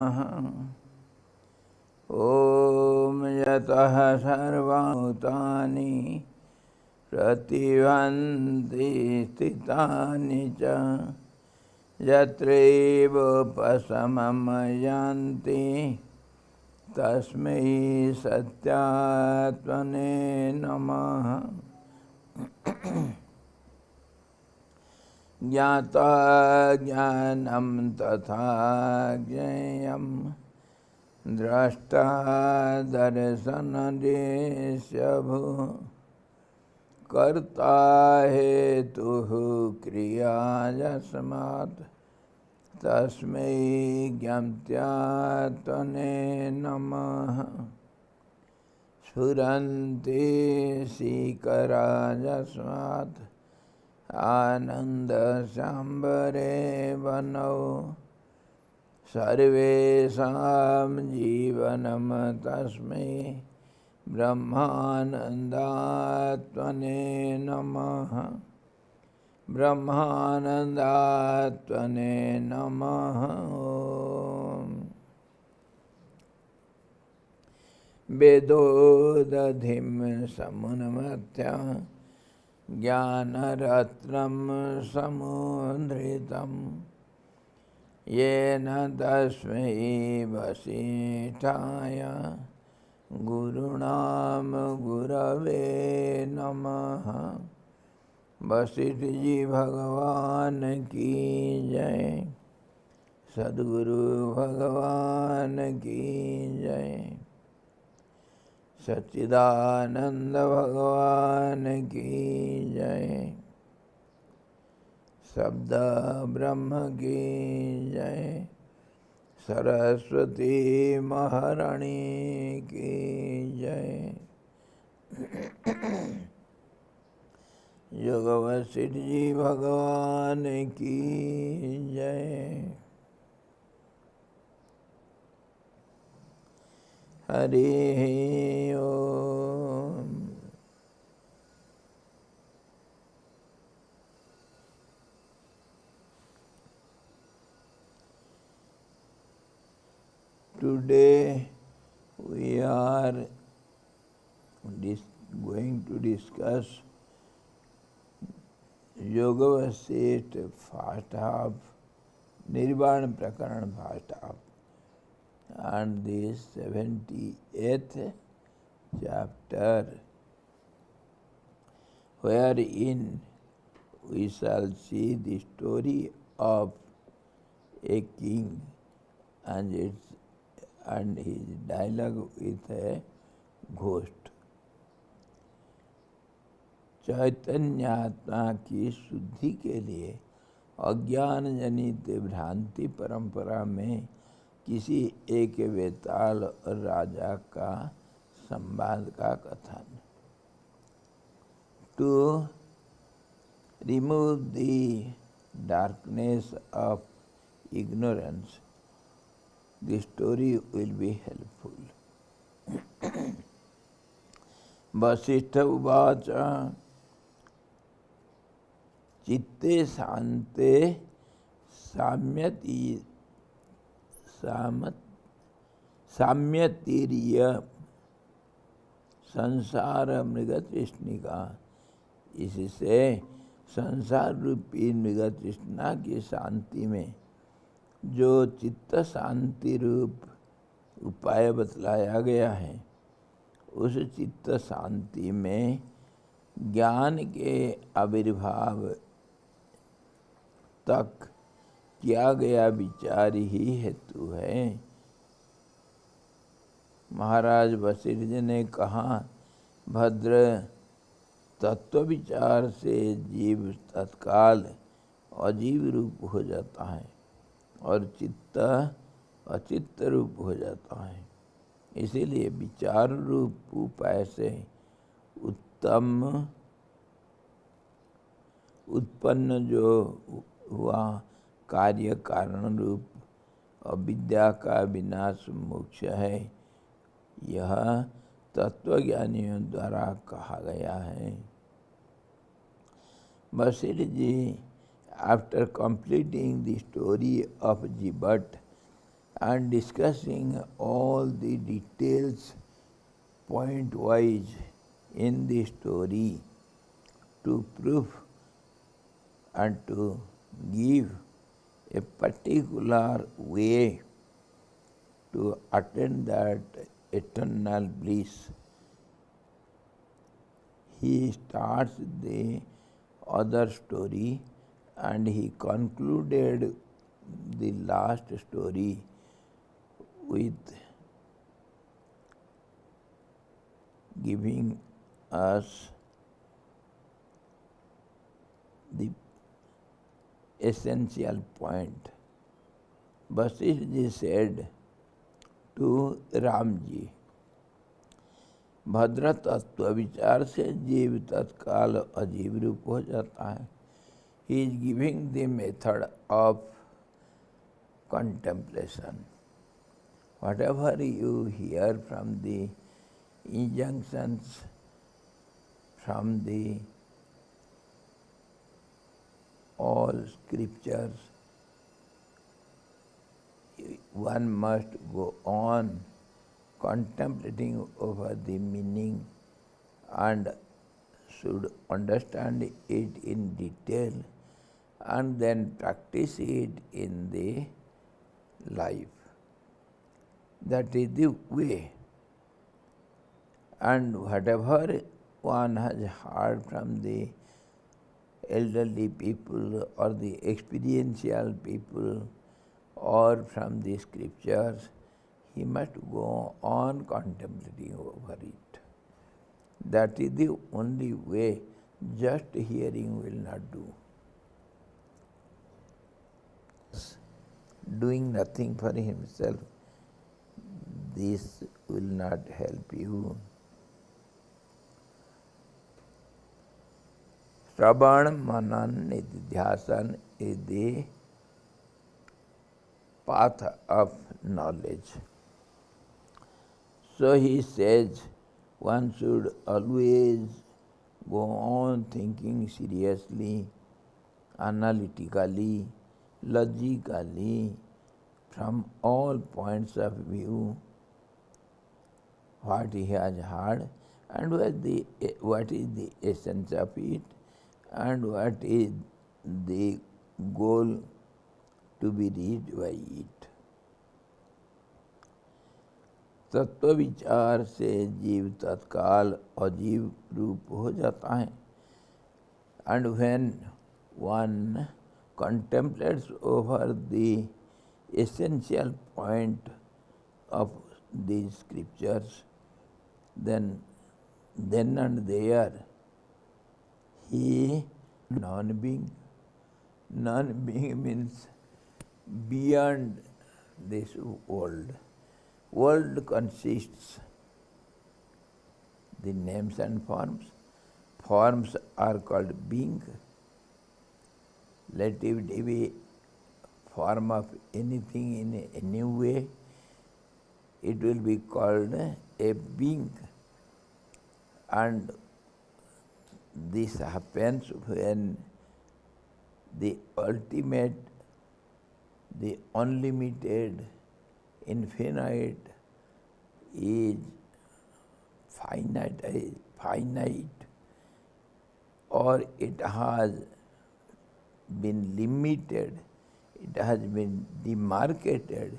ॐ यतः सर्वभूतानि प्रतिभान्ति स्थितानि च यत्रैवोपशमं यान्ति तस्मै सत्यात्मने नमः। ज्ञाता ज्ञानं तथा ज्ञेयं द्रष्टा दर्शनदृश्यभू कर्ता हेतुः क्रिया यस्मात् तस्मै ज्ञात्यात्मने नमः। स्फुरन्ति सीकरा यस्मात् आनन्दसाम्बरे वनौ सर्वेषां जीवनं तस्मै ब्रह्मानन्दात्मने नमः। ब्रह्मानन्दात्मने नमः। वेदोदधिं समुन्मथ्य ज्ञानरत्नं समुद्धृतं येन तस्मै वसिष्ठाय गुरुणां गुरवे नमः। वशिष्ठ जी भगवान की जय। सद्गुरु भगवान की जय। सच्चिदानंद भगवान की जय। शब्द ब्रह्म की जय। सरस्वती महारानी की जय। योग वशिष्ठ जी भगवान की जय। हरि ओम। Today we are going to discuss Yoga Vasishtha first half, Nirvana Prakarana first half, and the 78th chapter, wherein we shall see the story of a king and his dialogue with a ghost. चैतन्यात्मा की शुद्धि के लिए अज्ञान जनित भ्रांति परंपरा में किसी एक वेताल और राजा का संवाद का कथन। To remove the darkness of ignorance, the story will be helpful. Vasishtha उवाच चित्ते शान्ते साम्यतिर्य संसार मृग तृष्णिका। इससे संसार रूपी मृग तृष्णा की शांति में जो चित्त शांति रूप उपाय बतलाया गया है, उस चित्त शांति में ज्ञान के आविर्भाव तक किया गया विचार ही हेतु है। महाराज वशिष्ठ जी ने कहा, भद्र तत्व विचार से जीव तत्काल अजीव रूप हो जाता है और चित्त अचित्त रूप हो जाता है। इसीलिए विचार रूप उपाय से उत्पन्न जो हुआ कार्य कारण रूप अविद्या का विनाश मोक्ष है, यह तत्वज्ञानियों द्वारा कहा गया है। Vashishtha ji, after completing the story of Jivat, and discussing all the details point-wise in the story to prove and to give a particular way to attain that eternal bliss. He starts the other story and he concluded the last story with giving us the essential point. Vasishtha ji said to Ramji, भद्र तत्व विचार से जीव तत्काल अजीव रूप हो जाता है. He is giving the method of contemplation. Whatever you hear from the injunctions, from the all scriptures, one must go on contemplating over the meaning and should understand it in detail and then practice it in the life. That is the way. And whatever one has heard from the elderly people or the experiential people or from the scriptures, he must go on contemplating over it. That is the only way. Just hearing will not do. Doing nothing for himself, this will not help you. Shravan, Manan, Nididhyasan is the path of knowledge. So he says one should always go on thinking seriously, analytically, logically, from all points of view, what he has heard and what is the essence of it and what is the goal to be reached by it. तत्व विचार से जीव तत्काल अजीव रूप हो जाता है. And when one contemplates over the essential point of these scriptures, then and there he non-being. Non-being means beyond this world. World consists the names and forms. Forms are called being. Let it be form of anything in any way, it will be called a being. And this happens when the ultimate, the unlimited, infinite is finite, or it has been limited, it has been demarcated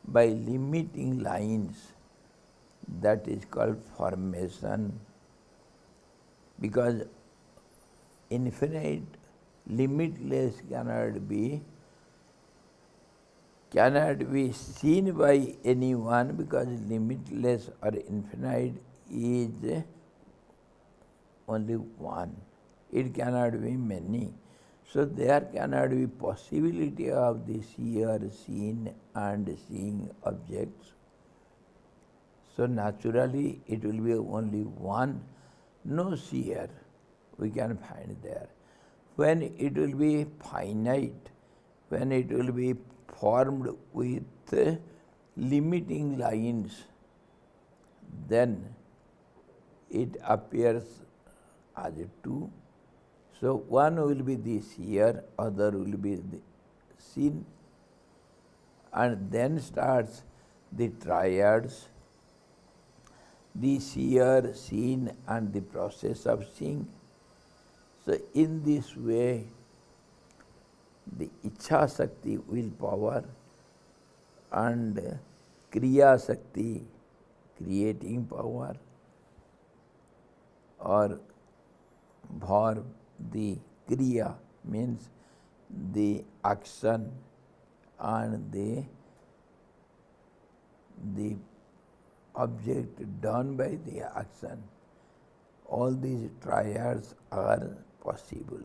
by limiting lines. That is called formation. Because infinite, limitless cannot be seen by anyone, because limitless or infinite is only one. It cannot be many. So there cannot be possibility of the seer, seen and seeing objects. So naturally it will be only one, no seer we can find there. When it will be finite, when it will be formed with limiting lines, then it appears as two. So one will be the seer, other will be the seen, And then starts the triads, the seer, seen, and the process of seeing. So in this way, the Ichha Shakti, willpower, and Kriya Shakti, creating power, or Bhar, the Kriya, means the action and the object done by the action. All these triads are possible.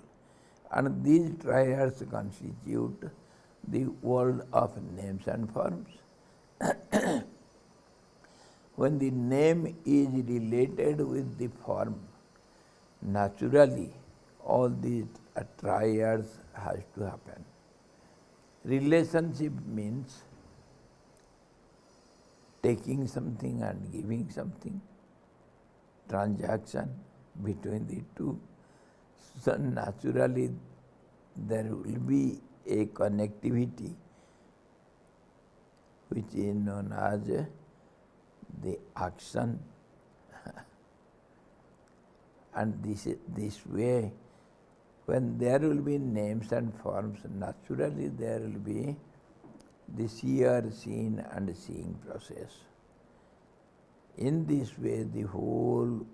And these triads constitute the world of names and forms. When the name is related with the form, naturally all these triads has to happen. Relationship means taking something and giving something, transaction between the two. So naturally there will be a connectivity which is known as the action. And this way, when there will be names and forms, naturally there will be the seer, seen, and seeing process. In this way, the whole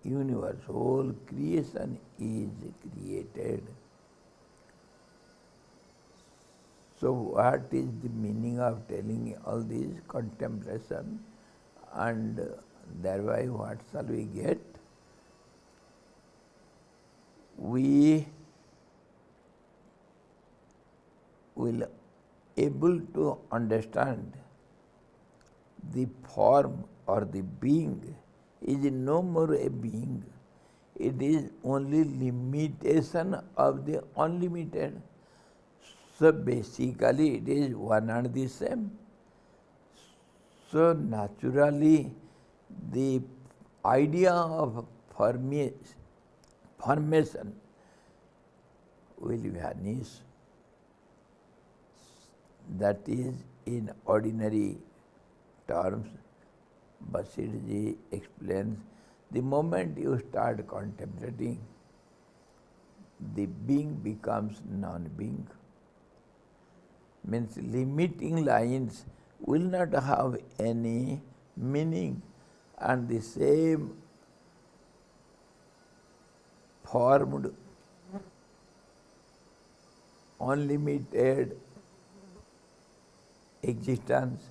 universe, whole creation is created. So what is the meaning of telling all these contemplation, and thereby what shall we get? We will able to understand the form or the being is no more a being. It is only limitation of the unlimited. So basically it is one and the same. So naturally the idea of formation will vanish. That is, in ordinary terms, Basirji explains, the moment you start contemplating, the being becomes non-being. Means limiting lines will not have any meaning, and the same formed, unlimited existence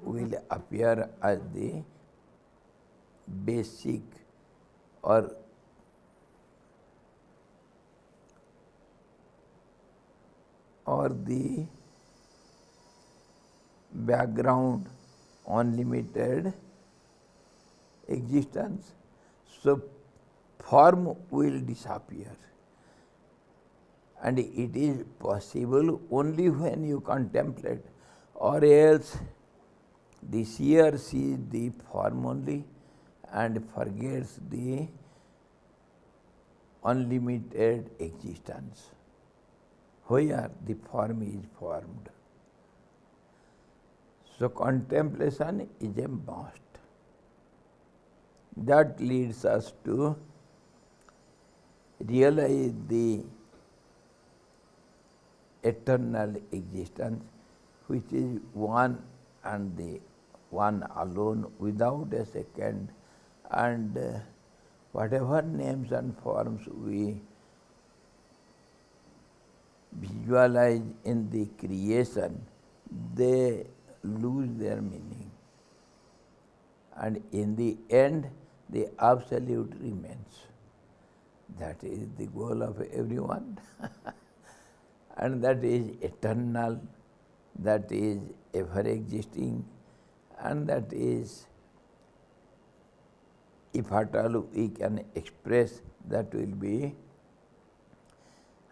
will appear as the basic or the background unlimited existence. So form will disappear. And it is possible only when you contemplate, or else the seer sees the form only and forgets the unlimited existence, where the form is formed. So contemplation is a must. That leads us to realize the eternal existence, which is one and the one alone, without a second, and whatever names and forms we visualize in the creation, they lose their meaning. And in the end, the absolute remains. That is the goal of everyone. And that is eternal, that is ever existing, and that is, if at all we can express, that will be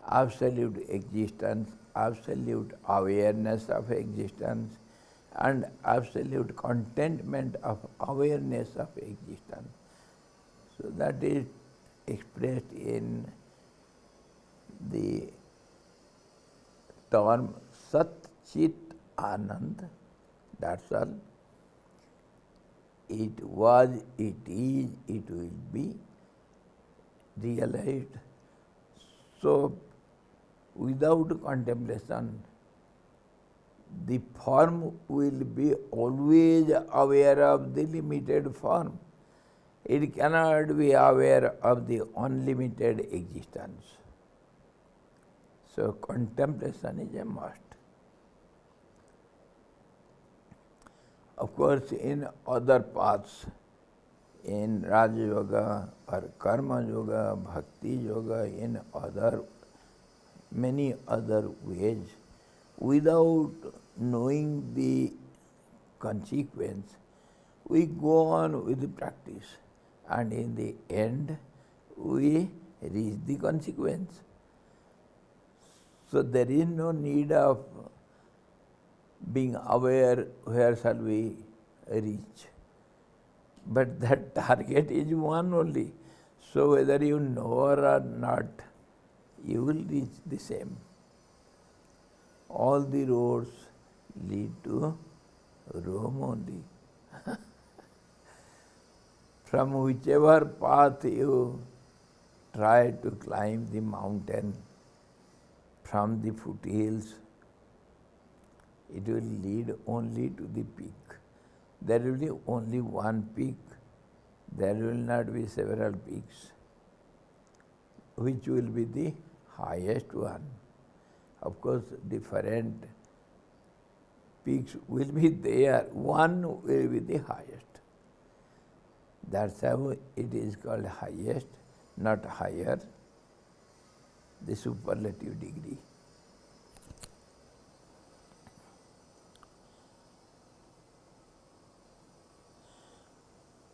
absolute existence, absolute awareness of existence, and absolute contentment of awareness of existence. So that is expressed in the term Sat Chit Anand, that's all. It was, it is, it will be realized. So, without contemplation, the form will be always aware of the limited form. It cannot be aware of the unlimited existence. So, contemplation is a must. Of course, in other paths, in Raja Yoga or Karma Yoga, Bhakti Yoga, in many other ways, without knowing the consequence, we go on with the practice, and in the end, we reach the consequence. So there is no need of being aware where shall we reach. But that target is one only. So whether you know or not, you will reach the same. All the roads lead to Rome only. From whichever path you try to climb the mountain, from the foothills, it will lead only to the peak. There will be only one peak. There will not be several peaks. Which will be the highest one? Of course, different peaks will be there. One will be the highest. That's how it is called highest, not higher, the superlative degree.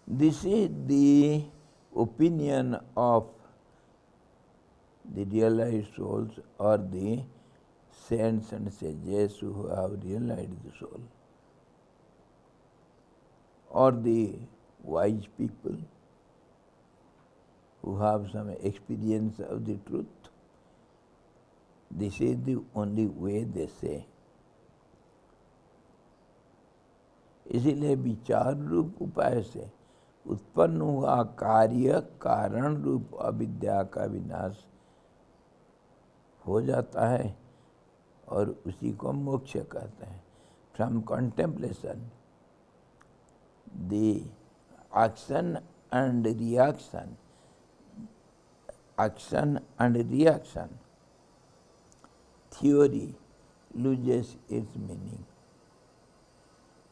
This is the opinion of the realized souls or the saints and sages who have realized the soul, or the wise people who have some experience of the truth. This is the only way they say. इसीलिए विचार रूप उपाय से उत्पन्न हुआ कार्य कारण रूप अविद्या का विनाश हो जाता है और उसी को मोक्ष कहते हैं. From contemplation the action and reaction, action and reaction theory loses its meaning.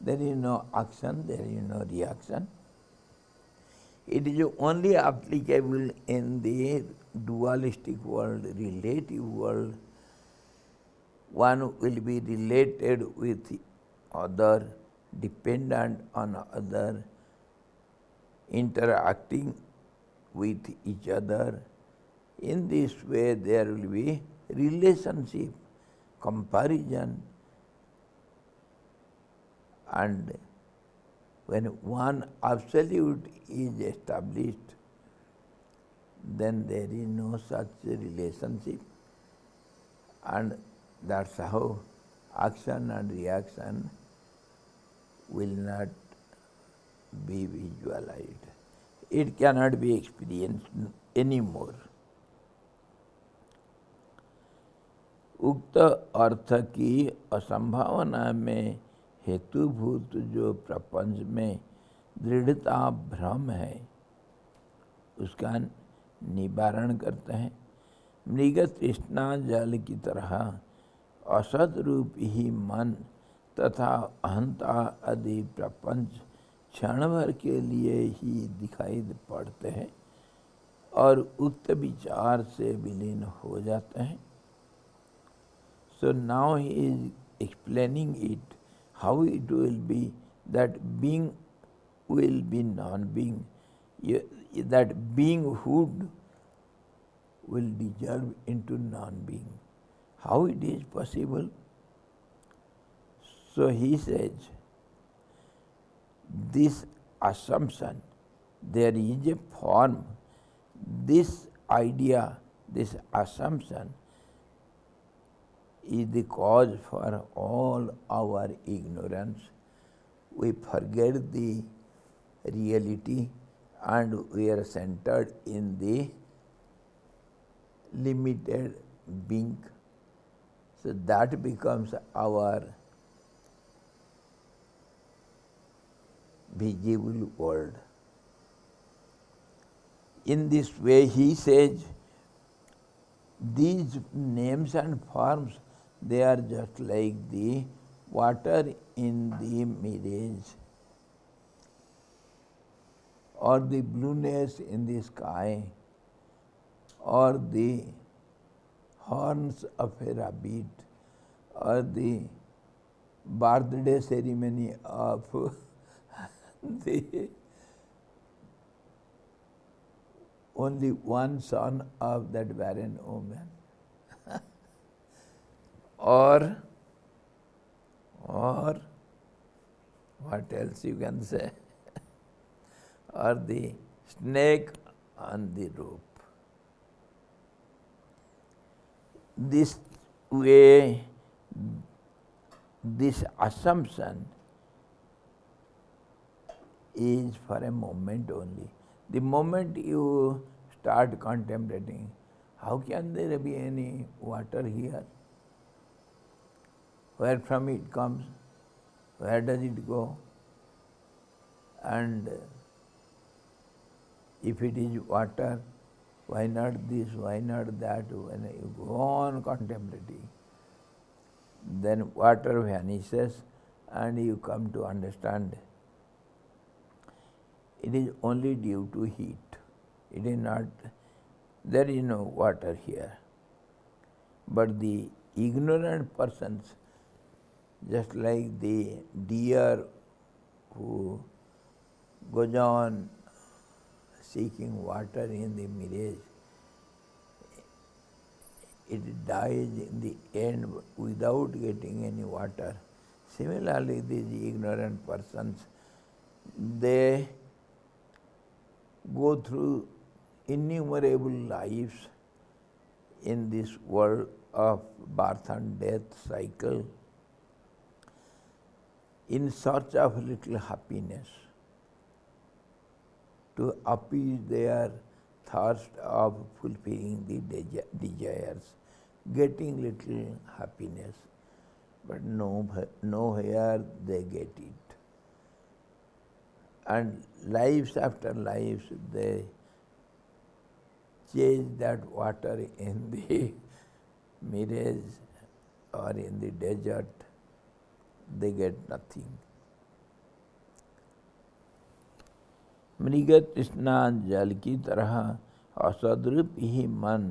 There is no action, there is no reaction. It is only applicable in the dualistic world, relative world. One will be related with other, dependent on other, interacting with each other. In this way there will be relationship, comparison, and when one absolute is established, then there is no such relationship, and that's how action and reaction will not be visualized. It cannot be experienced anymore. उक्त अर्थ की असंभावना में हेतुभूत जो प्रपंच में दृढ़ता भ्रम है, उसका निवारण करते हैं. मृग तृष्णा जल की तरह असत रूप ही मन तथा अहंता आदि प्रपंच क्षण भर के लिए ही दिखाई पड़ते हैं और उक्त विचार से विलीन हो जाते हैं. So now he is explaining it, how it will be that being will be non-being, that beinghood will dissolve into non-being. How it is possible? So he says, this assumption, there is a form, this idea, this assumption is the cause for all our ignorance. We forget the reality and we are centered in the limited being. So that becomes our visible world. In this way, he says, these names and forms, they are just like the water in the mirage, or the blueness in the sky, or the horns of a rabbit, or the birthday ceremony of the only one son of that barren woman. or what else you can say? Or the snake on the rope. This way, this assumption is for a moment only. The moment you start contemplating, how can there be any water here? Where from it comes? Where does it go? And if it is water, why not this, why not that? When you go on contemplating, then water vanishes and you come to understand it is only due to heat. It is not, there is no water here. But the ignorant persons, just like the deer who goes on seeking water in the mirage, it dies in the end without getting any water. Similarly, these ignorant persons, they go through innumerable lives in this world of birth and death cycle in search of little happiness, to appease their thirst of fulfilling the desires, getting little happiness, but nowhere they get it. And lives after lives, they chase that water in the mirage or in the desert, they get nothing. मृग तृष्णा जल की तरह असद्रूप ही मन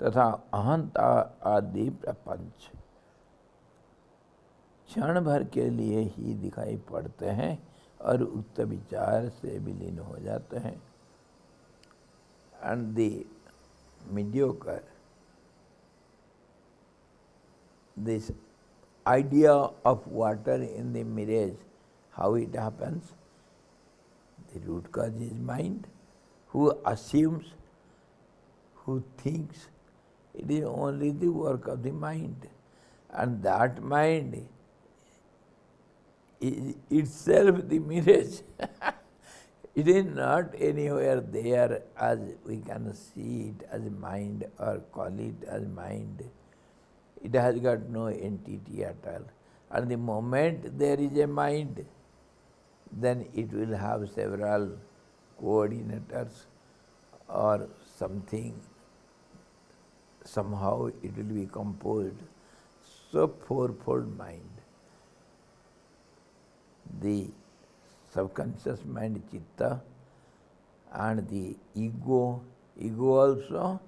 तथा अहंता आदि प्रपंच क्षण भर के लिए ही दिखाई पड़ते हैं और उक्त विचार से विलीन हो जाते हैं. And the mediocre, this idea of water in the mirage, how it happens? The root cause is mind, who assumes, who thinks. It is only the work of the mind. And that mind is itself the mirage. It is not anywhere there as we can see it as mind or call it as mind. It has got no entity at all. And the moment there is a mind, then it will have several coordinators or something. Somehow it will be composed. So fourfold mind. The subconscious mind, chitta, and the ego also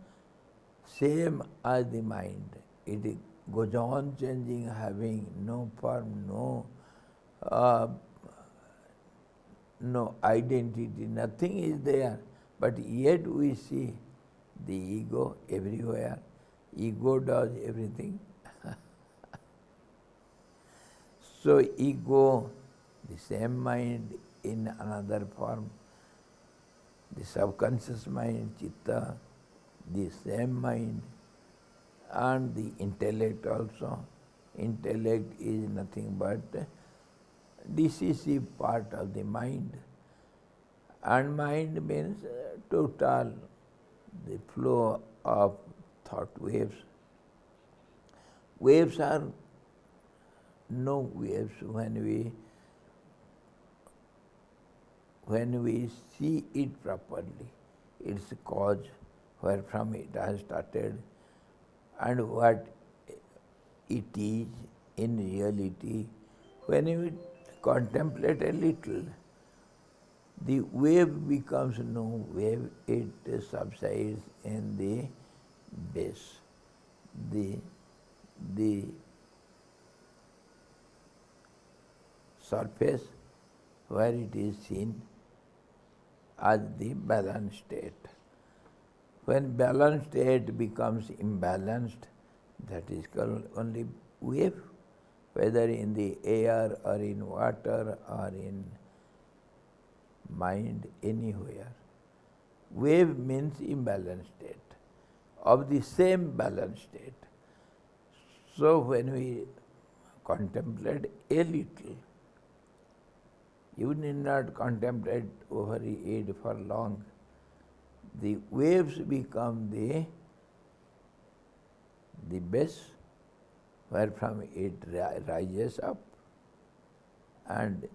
same as the mind. It goes on changing, having no form, no identity, nothing is there. But yet we see the ego everywhere. Ego does everything. So ego, the same mind in another form. The subconscious mind, chitta, the same mind. and the intellect also. Intellect is nothing but decisive part of the mind. And mind means total, the flow of thought waves. Waves are no waves when we see it properly. Its cause, where from it has started, and what it is in reality. When we contemplate a little, the wave becomes no wave, it subsides in the base. The surface where it is seen as the balanced state. When balanced state becomes imbalanced, that is called only wave, whether in the air or in water or in mind, anywhere. Wave means imbalanced state of the same balanced state. So when we contemplate a little, you need not contemplate over it for long. The waves become the base, where from it rises up and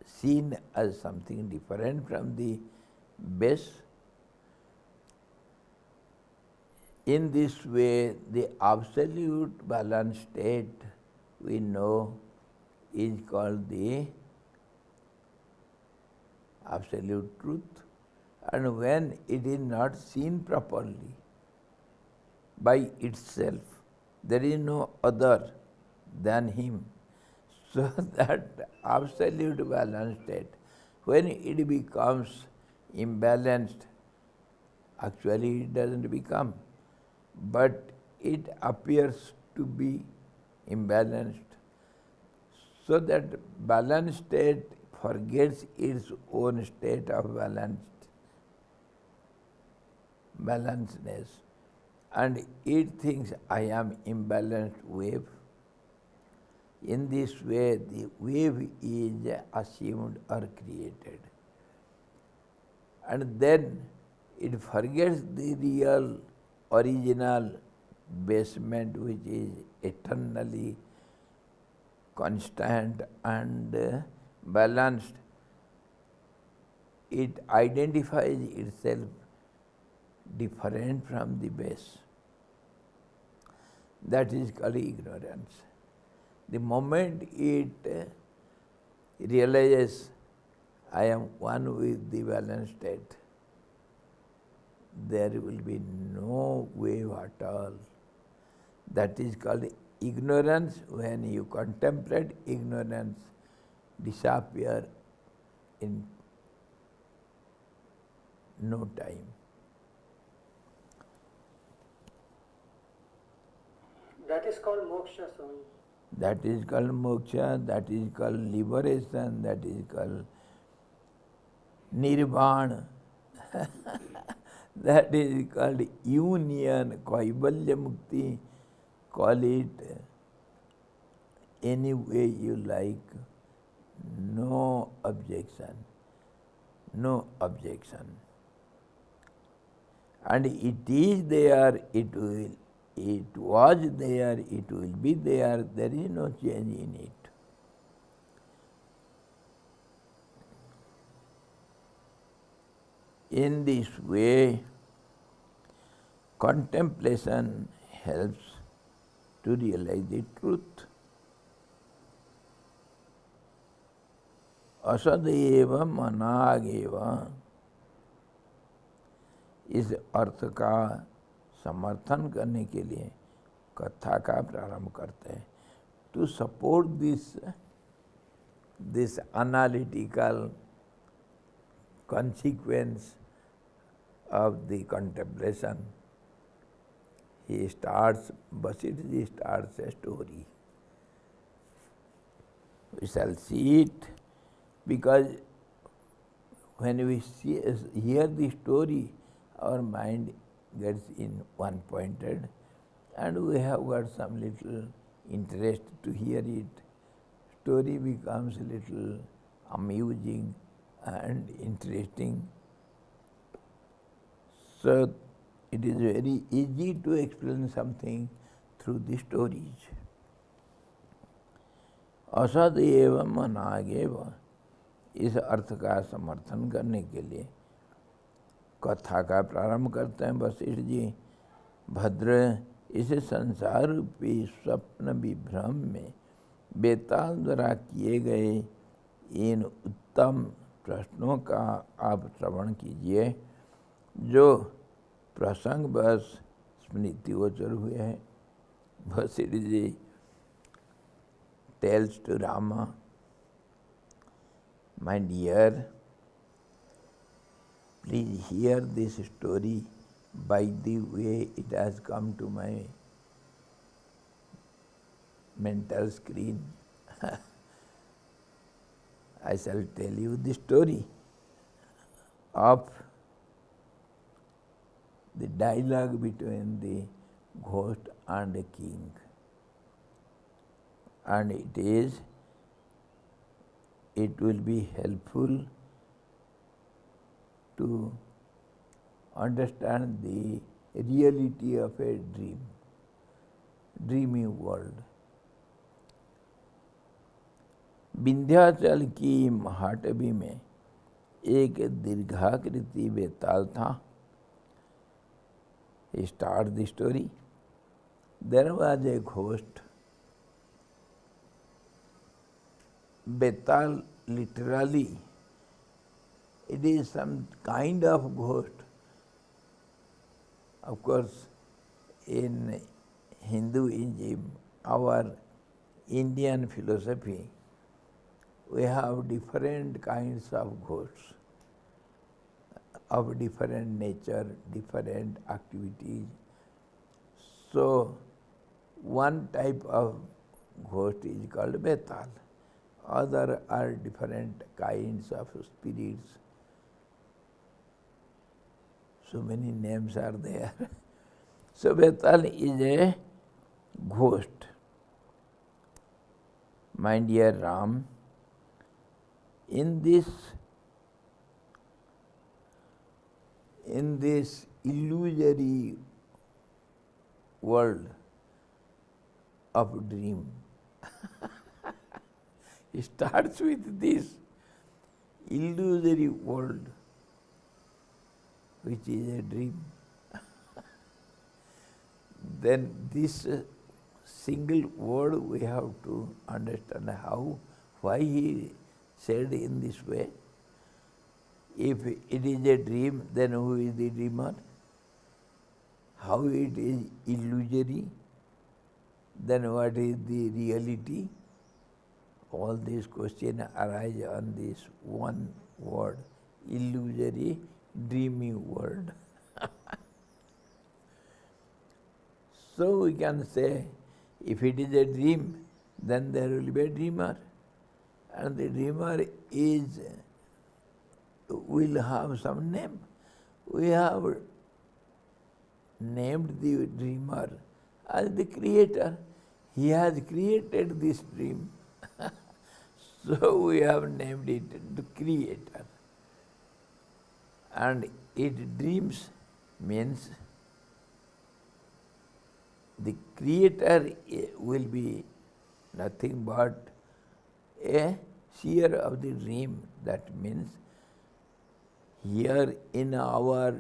seen as something different from the base. In this way, the absolute balanced state we know is called the absolute truth. And when it is not seen properly by itself, there is no other than him. So that absolute balanced state, when it becomes imbalanced, actually it doesn't become, but it appears to be imbalanced. So that balanced state forgets its own state of balancedness, and it thinks, I am imbalanced wave. In this way, the wave is assumed or created. And then it forgets the real, original basement, which is eternally constant and balanced. It identifies itself different from the base. That is called ignorance. The moment it realizes, I am one with the balanced state, there will be no wave at all. That is called ignorance. When you contemplate, ignorance disappear in no time. That is called moksha, Swami. That is called moksha, that is called liberation, that is called nirvana. That is called union, kaivalya mukti, call it any way you like. No objection. No objection. And it is there, it was there, it will be there is no change in it. In this way, contemplation helps to realize the truth. असदेव मनागेव, इस अर्थ का समर्थन करने के लिए कथा का प्रारंभ करते हैं. To support this analytical consequence of the contemplation, Vasitji starts a story. We shall see it, because when we hear the story, our mind gets in one pointed, and we have got some little interest to hear it. Story becomes a little amusing and interesting. So it is very easy to explain something through the stories. Asad एवं अनागेव, इस अर्थ का समर्थन करने के लिए कथा का प्रारंभ करते हैं वशिष्ठ जी। भद्र, इस संसार रूपी स्वप्न विभ्रम में बेताल द्वारा किए गए इन उत्तम प्रश्नों का आप श्रवण कीजिए, जो प्रसंग बस स्मृतिगोचर हुए हैं। Vashishtha ji tells to Rama, my dear, please hear this story by the way it has come to my mental screen. I shall tell you the story of the dialogue between the ghost and the king. And it will be helpful to understand the reality of a dreamy world. Vindhyachal की महाटवी में एक दीर्घाकृति बेताल था. He starts the story. There was a ghost. Betal literally, it is some kind of ghost. Of course, in Hinduism, our Indian philosophy, we have different kinds of ghosts of different nature, different activities. So, one type of ghost is called Betal. Other are different kinds of spirits. So many names are there. So Betal is a ghost. My dear Ram, in this illusory world of dream, it starts with this illusory world, which is a dream. Then this single word we have to understand why he said in this way. If it is a dream, then who is the dreamer? How it is illusory? Then what is the reality? All these questions arise on this one word, illusory, dreamy world. So we can say, if it is a dream, then there will be a dreamer. And the dreamer will have some name. We have named the dreamer as the creator. He has created this dream. So we have named it the creator. And it dreams means the creator will be nothing but a seer of the dream. That means here in our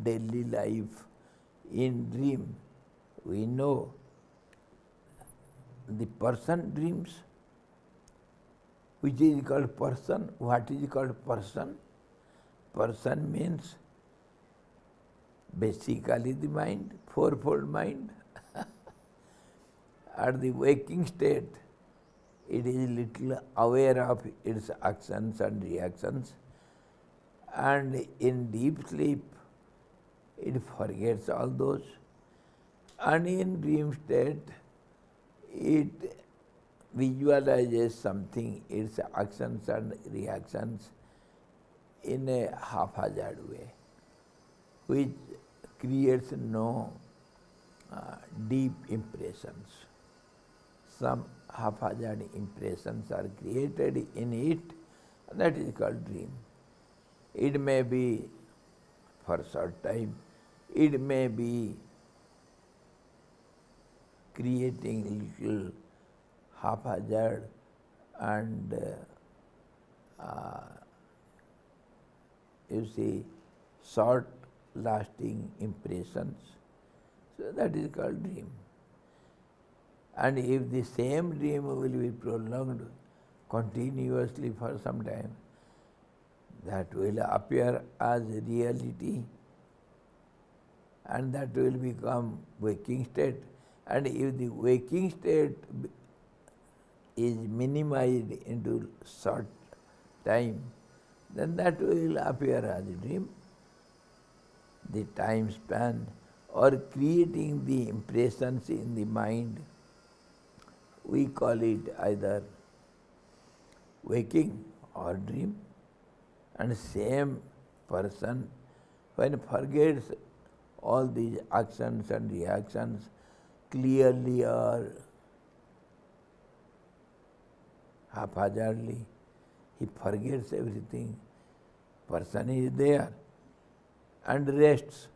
daily life, in dream, we know the person dreams, which is called person. What is called person? Person means basically the mind, fourfold mind. At the waking state, it is little aware of its actions and reactions, and in deep sleep, it forgets all those, and in dream state, it visualizes something, its actions and reactions in a haphazard way, which creates no deep impressions. Some haphazard impressions are created in it, that is called dream. It may be for a short time, it may be creating little haphazard and you see short lasting impressions. So that is called dream. And if the same dream will be prolonged continuously for some time, that will appear as reality and that will become waking state. And if the waking state is minimized into short time, then that will appear as a dream. The time span or creating the impressions in the mind, we call it either waking or dream. And same person, when forgets all these actions and reactions clearly or haphazardly, he forgets everything. Person is there and rests.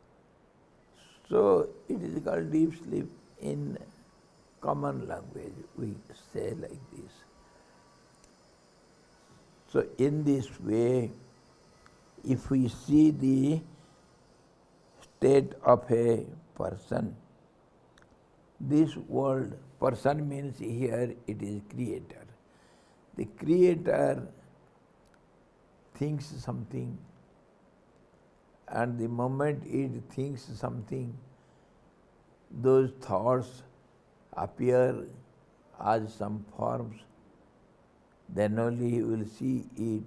So it is called deep sleep. In common language, we say like this. So in this way, if we see the state of a person, this world, person means here it is creator. The creator thinks something, and the moment it thinks something, those thoughts appear as some forms, then only he will see it.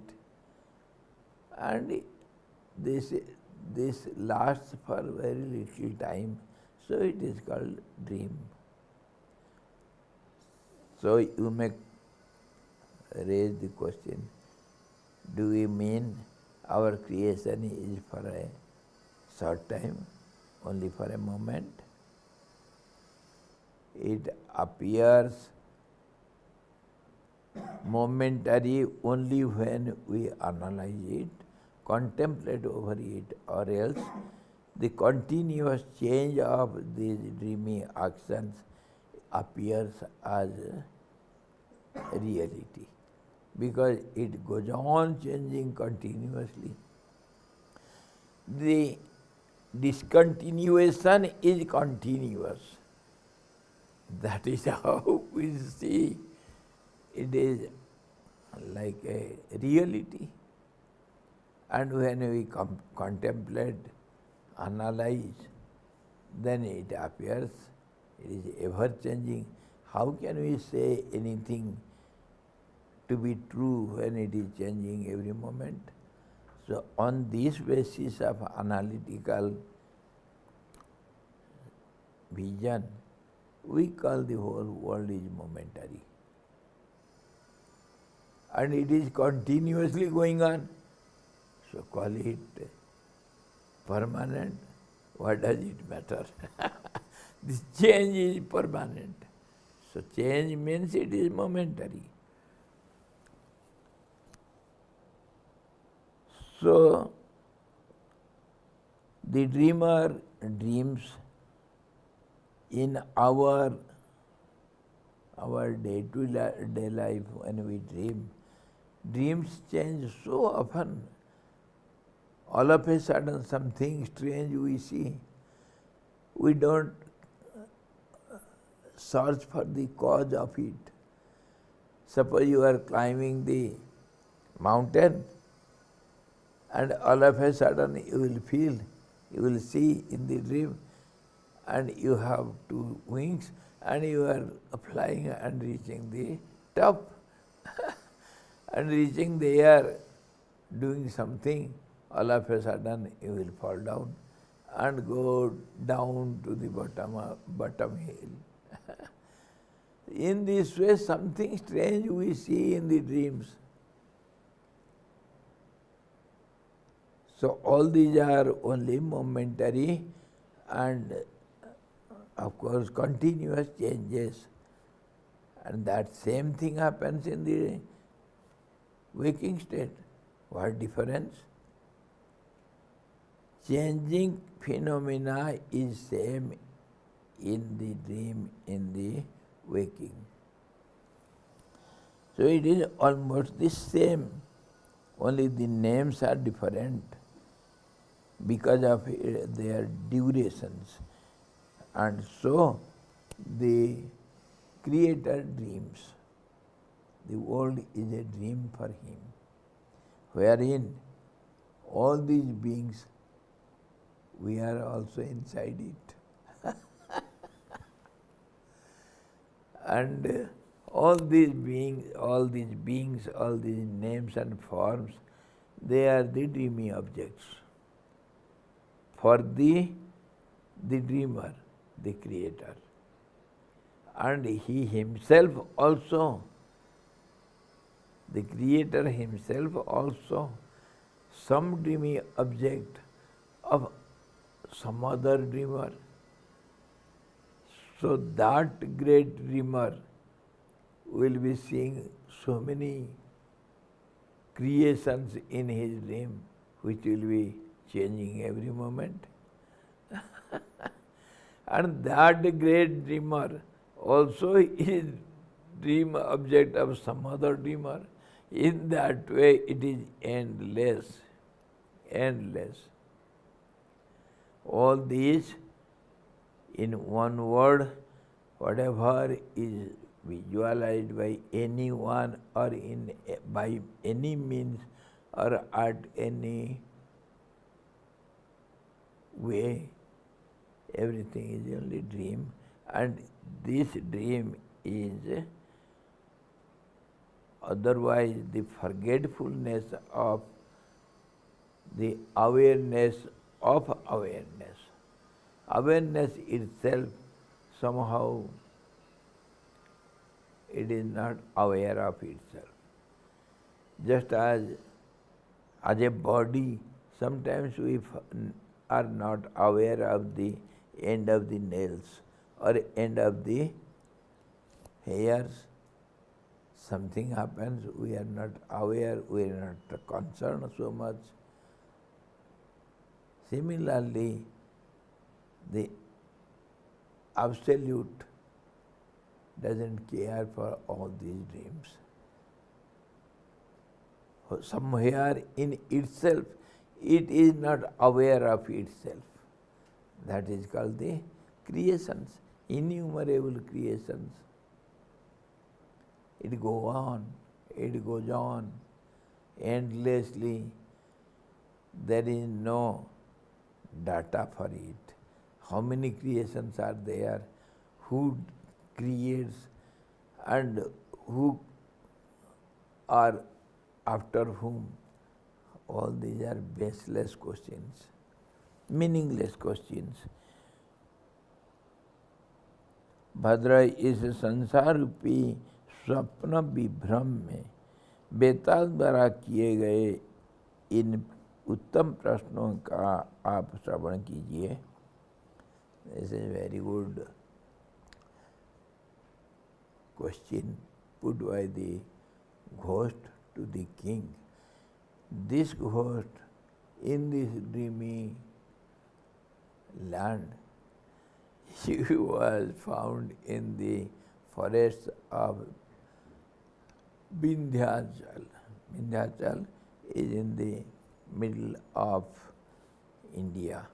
And this lasts for very little time, so it is called dream. So you may raise the question, do we mean our creation is for a short time, only for a moment? It appears momentary only when we analyze it, contemplate over it, or else the continuous change of these dreamy actions appears as reality, because it goes on changing continuously. The discontinuation is continuous. That is how we see it is like a reality. And when we contemplate, analyze, then it appears, it is ever changing. How can we say anything to be true when it is changing every moment? So on this basis of analytical vision, we call the whole world is momentary. And it is continuously going on. So call it permanent. What does it matter? This change is permanent. So change means it is momentary. So the dreamer dreams in our day-to-day life. When we dream, dreams change so often. All of a sudden something strange we see. We don't search for the cause of it. Suppose you are climbing the mountain and all of a sudden you will feel, you will see in the dream, and you have two wings and you are flying and reaching the top and reaching the air, doing something, all of a sudden you will fall down and go down to the bottom hill. In this way, something strange we see in the dreams. So all these are only momentary, and of course, continuous changes. And that same thing happens in the waking state. What difference? Changing phenomena is same in the dream, in the waking. So it is almost the same, only the names are different because of their durations. And so the Creator dreams. The world is a dream for him, wherein all these beings, we are also inside it. And all these beings, all these names and forms, they are the dreamy objects for the dreamer, the Creator. And he himself also, the Creator himself also, some dreamy object of some other dreamer. So that great dreamer will be seeing so many creations in his dream, which will be changing every moment. And that great dreamer also is dream object of some other dreamer. In that way it is endless, endless. All these in one word, whatever is visualized by anyone or by any means or at any way, everything is only dream, and this dream is otherwise the forgetfulness of the awareness of awareness. Awareness itself somehow it is not aware of itself. Just as a body, sometimes we are not aware of the end of the nails or end of the hairs. Something happens, we are not aware, we are not concerned so much. Similarly, the Absolute doesn't care for all these dreams. Somewhere in itself, it is not aware of itself. That is called the creations, innumerable creations. It goes on endlessly. There is no data for it. How many creations are there? Who creates and who are after whom? All these are baseless questions, meaningless questions. भद्र इस संसार रूपी स्वप्न विभ्रम में बेताल द्वारा किए गए इन उत्तम प्रश्नों का आप श्रवण कीजिए. This is a very good question put by the ghost to the king. This ghost in this dreamy land, she was found in the forests of Vindhyachal. Vindhyachal is in the middle of India.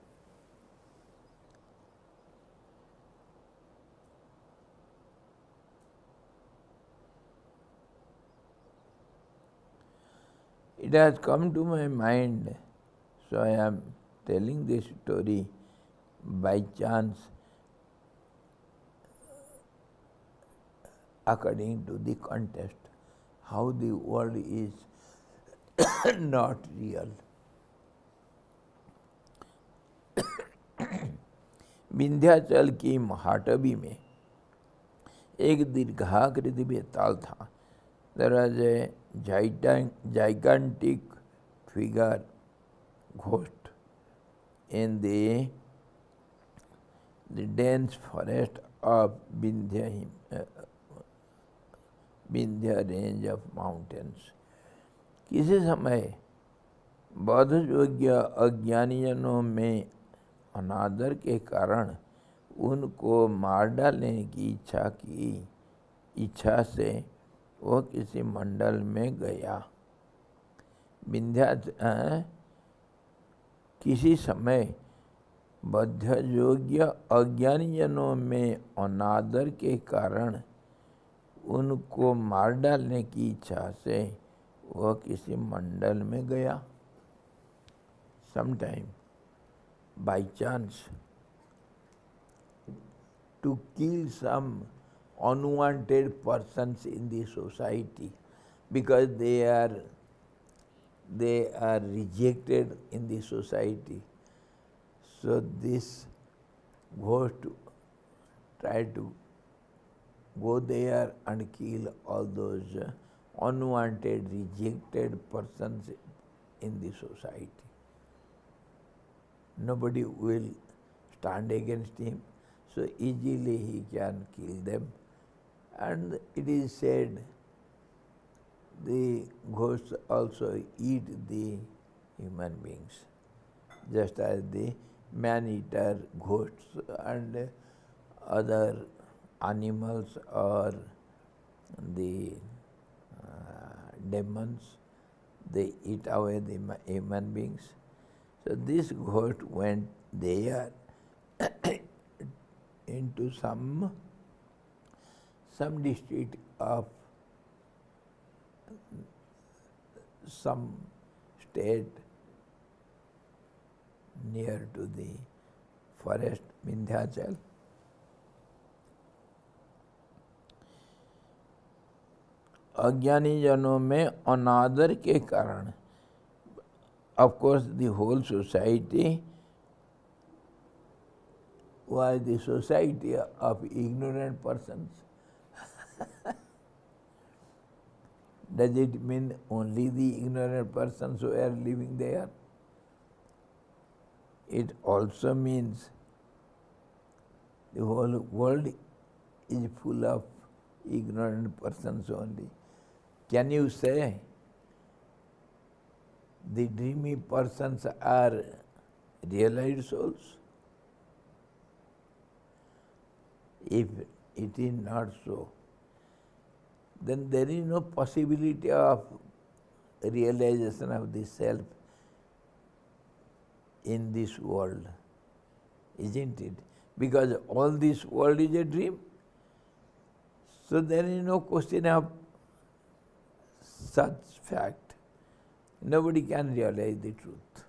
It has come to my mind, so I am telling this story by chance, according to the context, how the world is not real. Vindhyachal की महाटवी में एक दीर्घाकृति बेताल था. There was a gigantic figure, ghost, in the the dense forest of Vindhya range of mountains. किसी समय बौद्ध योग्य अज्ञानीजनों में अनादर के कारण उनको मार डालने की इच्छा से वो किसी मंडल में गया। किसी समय बौद्ध योग्य अज्ञानीजनों में अनादर के कारण उनको मार डालने की इच्छा से वह किसी मंडल में गया। Sometime by chance to kill some unwanted persons in the society because they are rejected in the society. So this ghost tried to go there and kill all those unwanted, rejected persons in the society. Nobody will stand against him, so easily he can kill them. And it is said the ghosts also eat the human beings, just as the man-eater ghosts and other animals or the demons, they eat away the human beings. So this ghost went there into some district of some state near to the forest Vindhyachal. अज्ञानी जनों में अनादर के कारण, of course the whole society was the society of ignorant persons. Does it mean only the ignorant persons who are living there? It also means the whole world is full of ignorant persons only. Can you say the dreamy persons are realized souls? If it is not so, then there is no possibility of realization of the self in this world, isn't it? Because all this world is a dream. So there is no question of such fact. Nobody can realize the truth.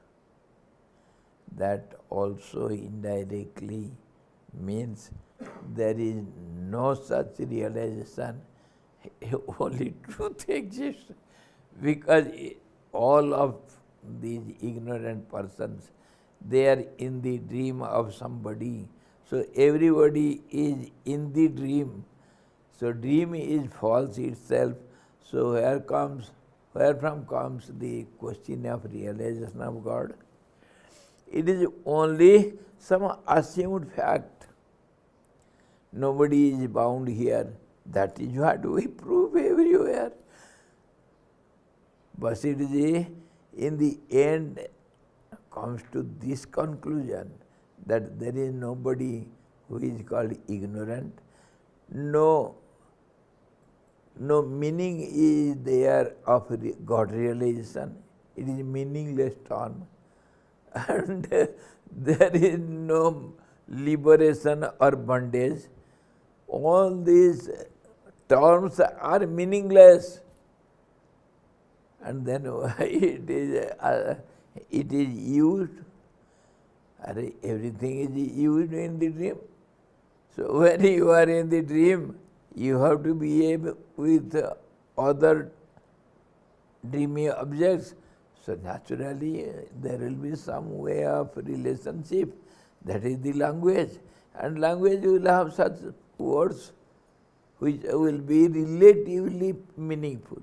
That also indirectly means there is no such realization, only truth exists, because all of these ignorant persons, they are in the dream of somebody. So everybody is in the dream. So dream is false itself. So wherefrom comes the question of realization of God? It is only some assumed fact. Nobody is bound here. That is what we prove everywhere. Basidji, in the end, comes to this conclusion that there is nobody who is called ignorant. No meaning is there of God realization. It is a meaningless term. And there is no liberation or bondage. All these terms are meaningless. And then it is used. Everything is used in the dream. So when you are in the dream, you have to behave with other dreamy objects. So naturally there will be some way of relationship. That is the language. And language will have such words which will be relatively meaningful.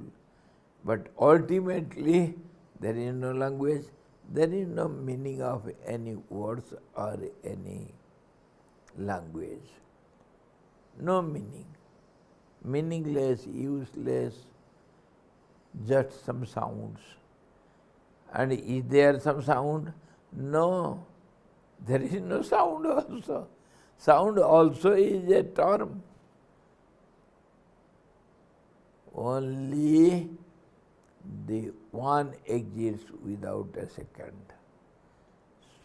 But ultimately there is no language, there is no meaning of any words or any language. No meaning. Meaningless, useless, just some sounds. And is there some sound? No, there is no sound also. Sound also is a term. Only the one exists without a second.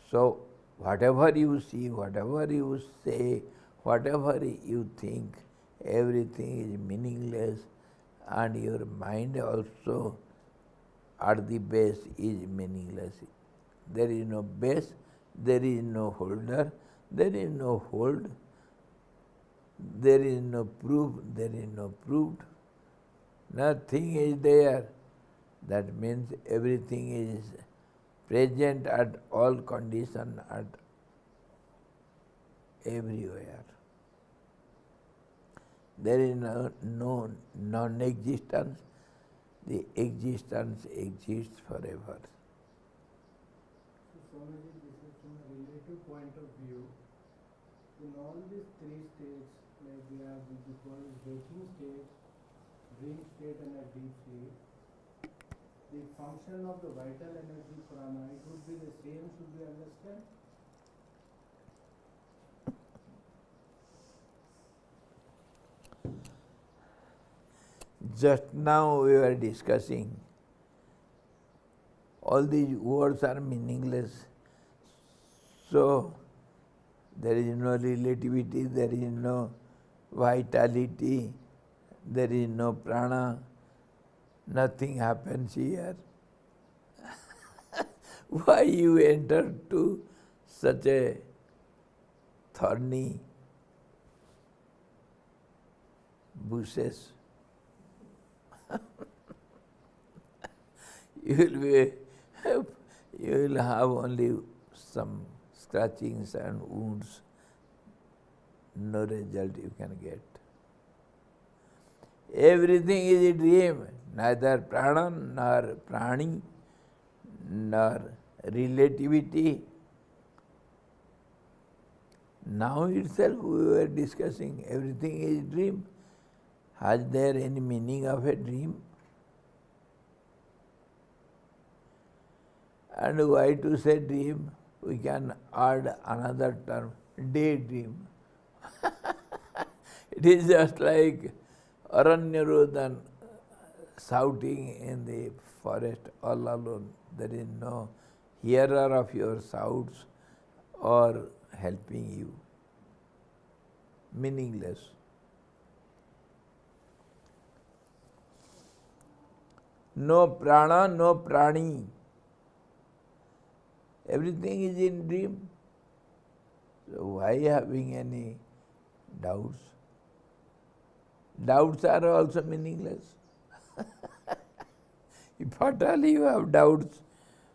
So whatever you see, whatever you say, whatever you think, everything is meaningless, and your mind also at the base is meaningless. There is no base, there is no holder, there is no hold, there is no proof, there is no proved. Nothing is there. That means everything is present at all conditions, at everywhere. There is no non-existence. The existence exists forever. So, Swamiji, this is from a relative point of view. In all these three states, like we have the first waking state, dream state, and a deep sleep, the function of the vital energy prana, it would be the same, should we understand? Just now we were discussing, all these words are meaningless. So there is no relativity, there is no vitality, there is no prana, nothing happens here. Why you enter to such a thorny bushes? You will have only some scratchings and wounds. No result you can get. Everything is a dream, neither prana nor prani nor relativity. Now itself we were discussing, everything is dream. Has there any meaning of a dream? And why to say dream? We can add another term, daydream. It is just like Aranyarodhan shouting in the forest all alone. There is no hearer of your shouts or helping you. Meaningless. No prana, no prani. Everything is in dream. So why having any doubts? Doubts are also meaningless. If at all you have doubts,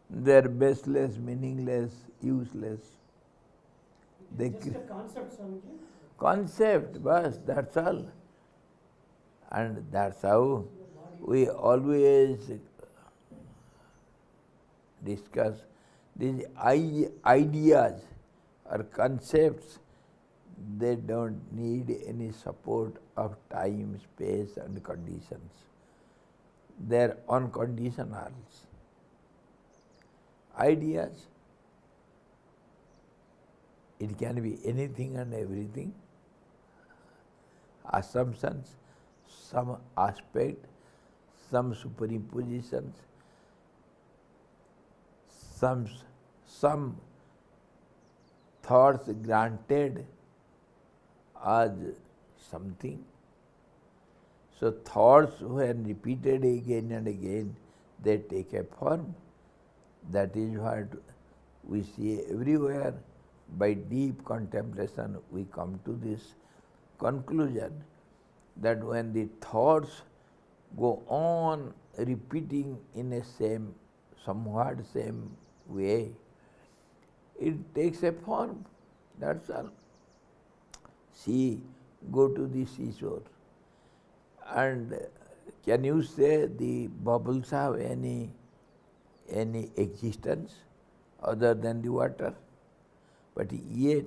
they are baseless, meaningless, useless. They Just a concept, Swamiji. Concept, bas, that's all. And that's how we always discuss these ideas or concepts. They don't need any support of time, space and conditions. They're unconditionals. Ideas, it can be anything and everything. Assumptions, some aspect, some superimpositions, some thoughts granted as something. So thoughts when repeated again and again, they take a form. That is what we see everywhere. By deep contemplation we come to this conclusion that when the thoughts go on repeating in a somewhat same way, it takes a form. That's all. See, go to the seashore, and can you say the bubbles have any existence other than the water? But yet,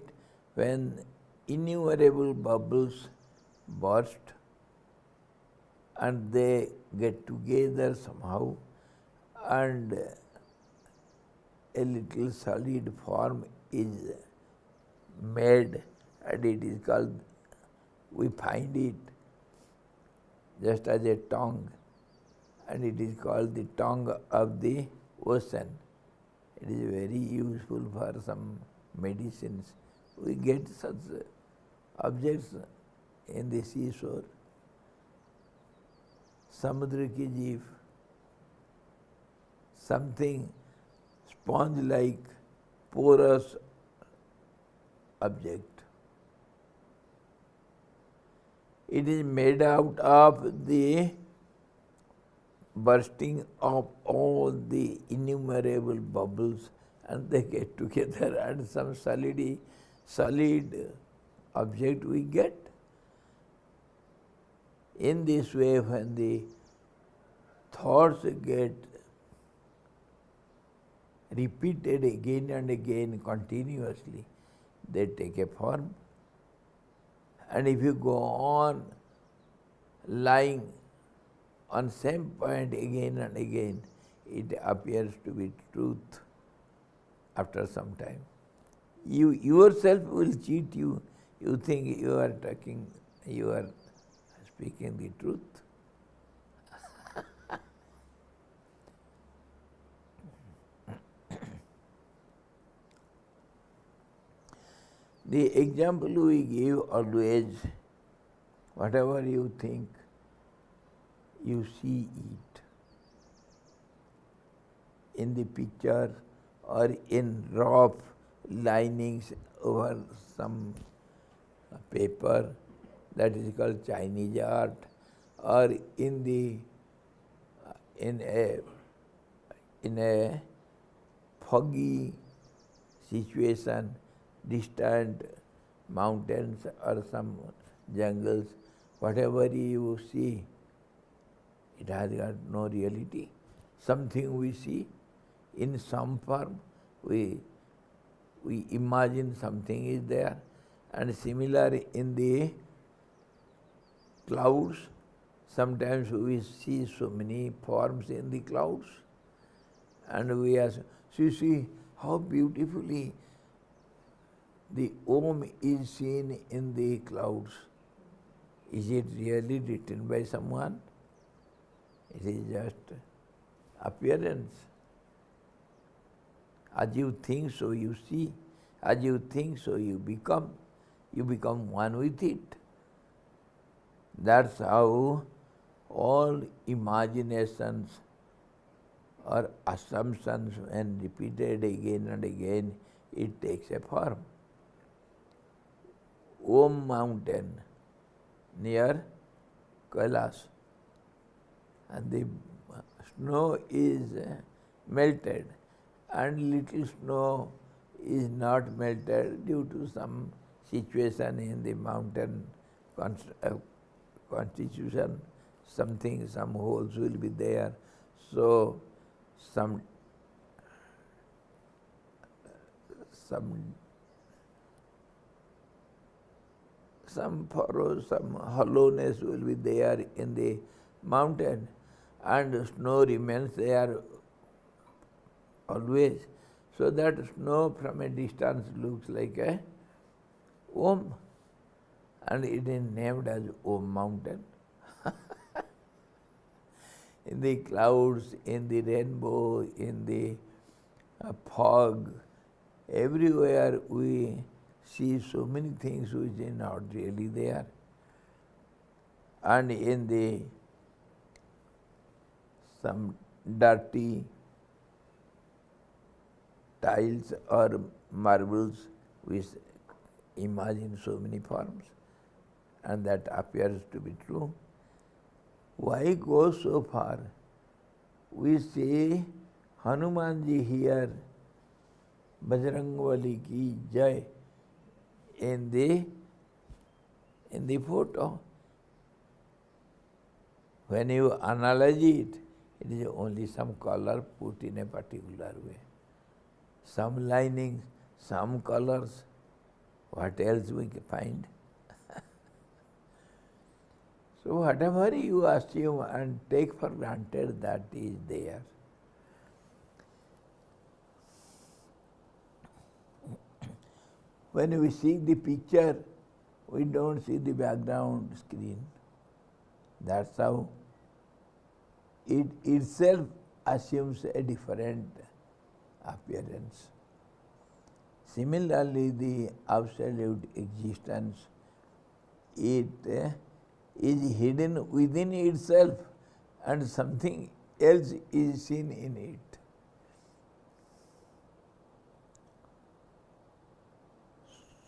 when innumerable bubbles burst and they get together somehow, and a little solid form is made, and it is called, we find it just as a tongue, and it is called the tongue of the ocean. It is very useful for some medicines. We get such objects in the seashore. Samudra ki jeev, something sponge-like, porous object. It is made out of the bursting of all the innumerable bubbles, and they get together and some solid object we get. In this way, when the thoughts get repeated again and again continuously, they take a form. And if you go on lying on same point again and again, it appears to be truth after some time. You yourself will cheat you. You think you are speaking the truth. The example we give always, whatever you think, you see it in the picture or in rough linings over some paper, that is called Chinese art, or in a foggy situation, distant mountains or some jungles, whatever you see, it has got no reality. Something we see in some form, we imagine something is there. And similar in the clouds, sometimes we see so many forms in the clouds, and we ask, see how beautifully the Om is seen in the clouds. Is it really written by someone? It is just appearance. As you think, so you see. As you think, so you become. You become one with it. That's how all imaginations or assumptions, when repeated again and again, it takes a form. Om mountain near Kailash, and the snow is melted, and little snow is not melted due to some situation in the mountain constitution, some holes will be there. So some furrows, some hollowness will be there in the mountain, and snow remains there always. So that snow from a distance looks like a Om, and it is named as Om mountain. In the clouds, in the rainbow, in the fog, everywhere we see so many things which are not really there. And in the some dirty tiles or marbles, we imagine so many forms, and that appears to be true. Why go so far? We say Hanumanji here, Bajrangbali ki jai, in the photo. When you analyze it, it is only some color put in a particular way. Some linings, some colors. What else we can find? So whatever you assume and take for granted, that is there. When we see the picture, we don't see the background screen. That's how it itself assumes a different appearance. Similarly, the absolute existence, it is hidden within itself and something else is seen in it.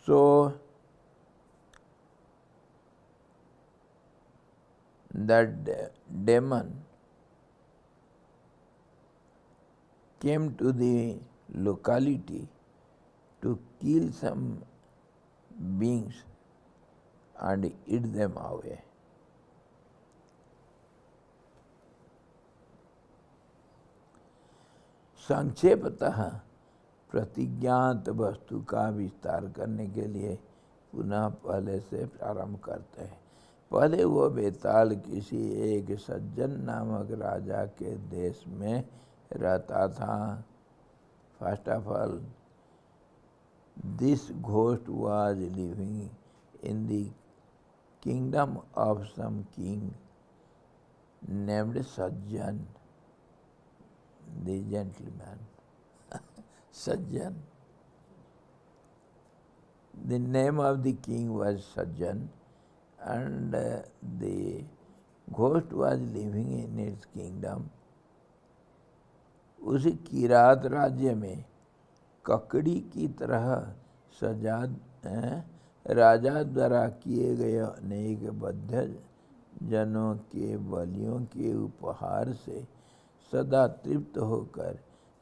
So, that demon came to the locality to kill some beings and eat them away. संक्षेपतः प्रतिज्ञात वस्तु का विस्तार करने के लिए पुनः पहले से प्रारंभ करते हैं। पहले वो बेताल किसी एक सज्जन नामक राजा के देश में रहता था। First of all, this ghost was living in the kingdom of some king named Sajjan, the gentleman. Sajjan. The name of the king was Sajjan, and the ghost was living in its kingdom. उस किरात राज्य में ककड़ी की तरह सजा राजा द्वारा किए गए अनेक बद्ध जनों के बलियों के उपहार से सदा तृप्त होकर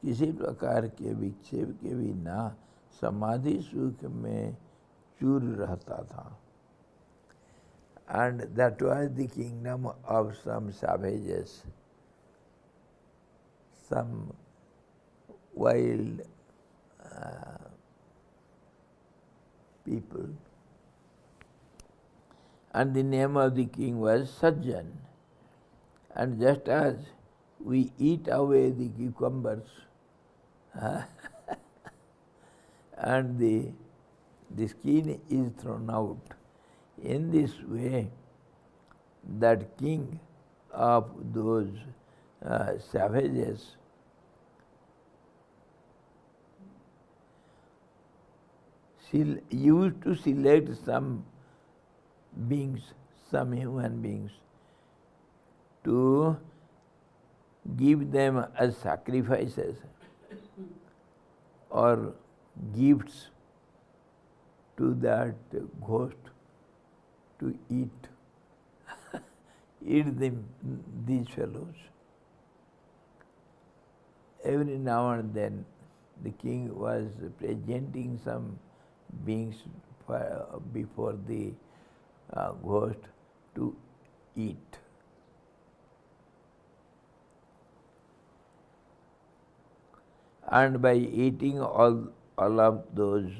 किसी प्रकार के विक्षेप के बिना समाधि सुख में चूर रहता था। And that was the kingdom of some savages, some wild people, and the name of the king was Sajjan. And just as we eat away the cucumbers and the skin is thrown out, in this way that king of those savages used to select some beings, some human beings, to give them as sacrifices or gifts to that ghost to eat. Eat them, these fellows. Every now and then the king was presenting some beings before the ghost to eat. And by eating all of those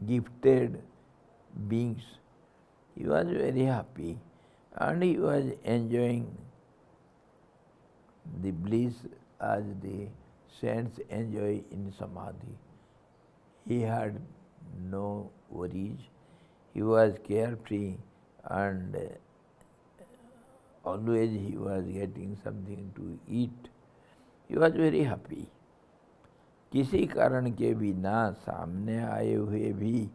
gifted beings, he was very happy and he was enjoying the bliss as the saints enjoy in Samadhi. He had no worries, he was carefree and always he was getting something to eat. He was very happy. किसी कारण के बिना सामने आए हुए भी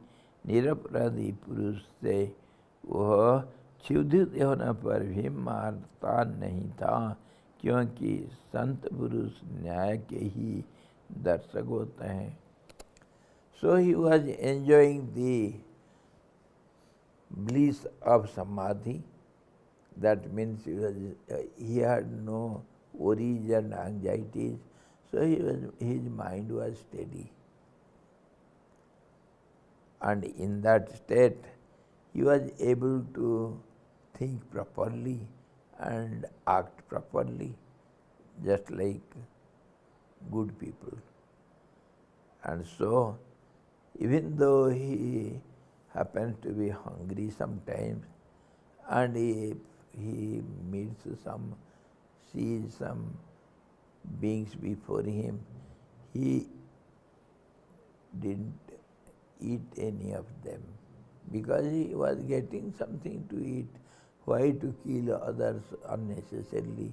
निरपराधी पुरुष से वह क्षुधित होने पर भी मारता नहीं था, क्योंकि संत पुरुष न्याय के ही दर्शक होते हैं. So he was enjoying the bliss of samadhi. That means he had no worries and anxieties, so his mind was steady. And in that state, he was able to think properly and act properly, just like good people. And so, even though he happens to be hungry sometimes, and he meets sees some beings before him, he didn't eat any of them because he was getting something to eat. Why to kill others unnecessarily?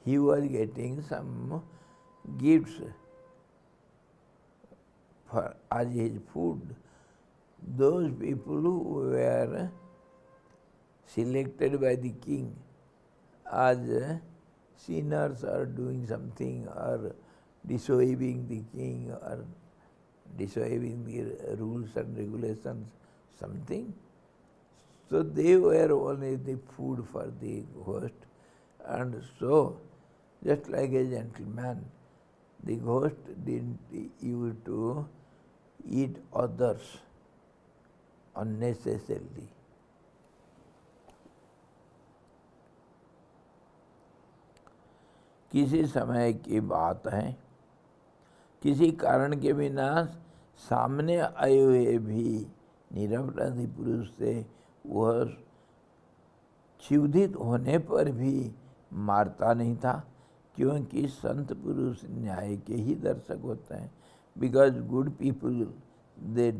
He was getting some gifts as his food. Those people who were selected by the king as sinners or doing something or disobeying the king or disobeying the rules and regulations, something. So they were only the food for the ghost. And so, just like a gentleman, the ghost didn't use to eat others unnecessarily. किसी समय की बात है, किसी कारण के बिना सामने आए हुए भी निरपराधी पुरुष से वह क्षुधित होने पर भी मारता नहीं था, क्योंकि संत पुरुष न्याय के ही दर्शक होते हैं. Because good people they